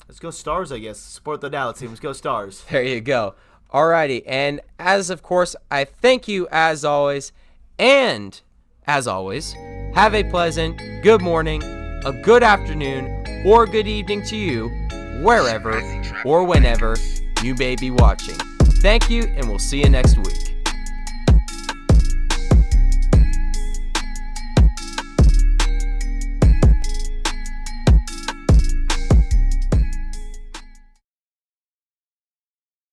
Speaker 2: let's go Stars, I guess. Support the Dallas team. Let's go Stars.
Speaker 1: There you go. Alrighty, and of course, I thank you as always, and as always, have a pleasant good morning, a good afternoon, or good evening to you, wherever or whenever you may be watching. Thank you, and we'll see you next week.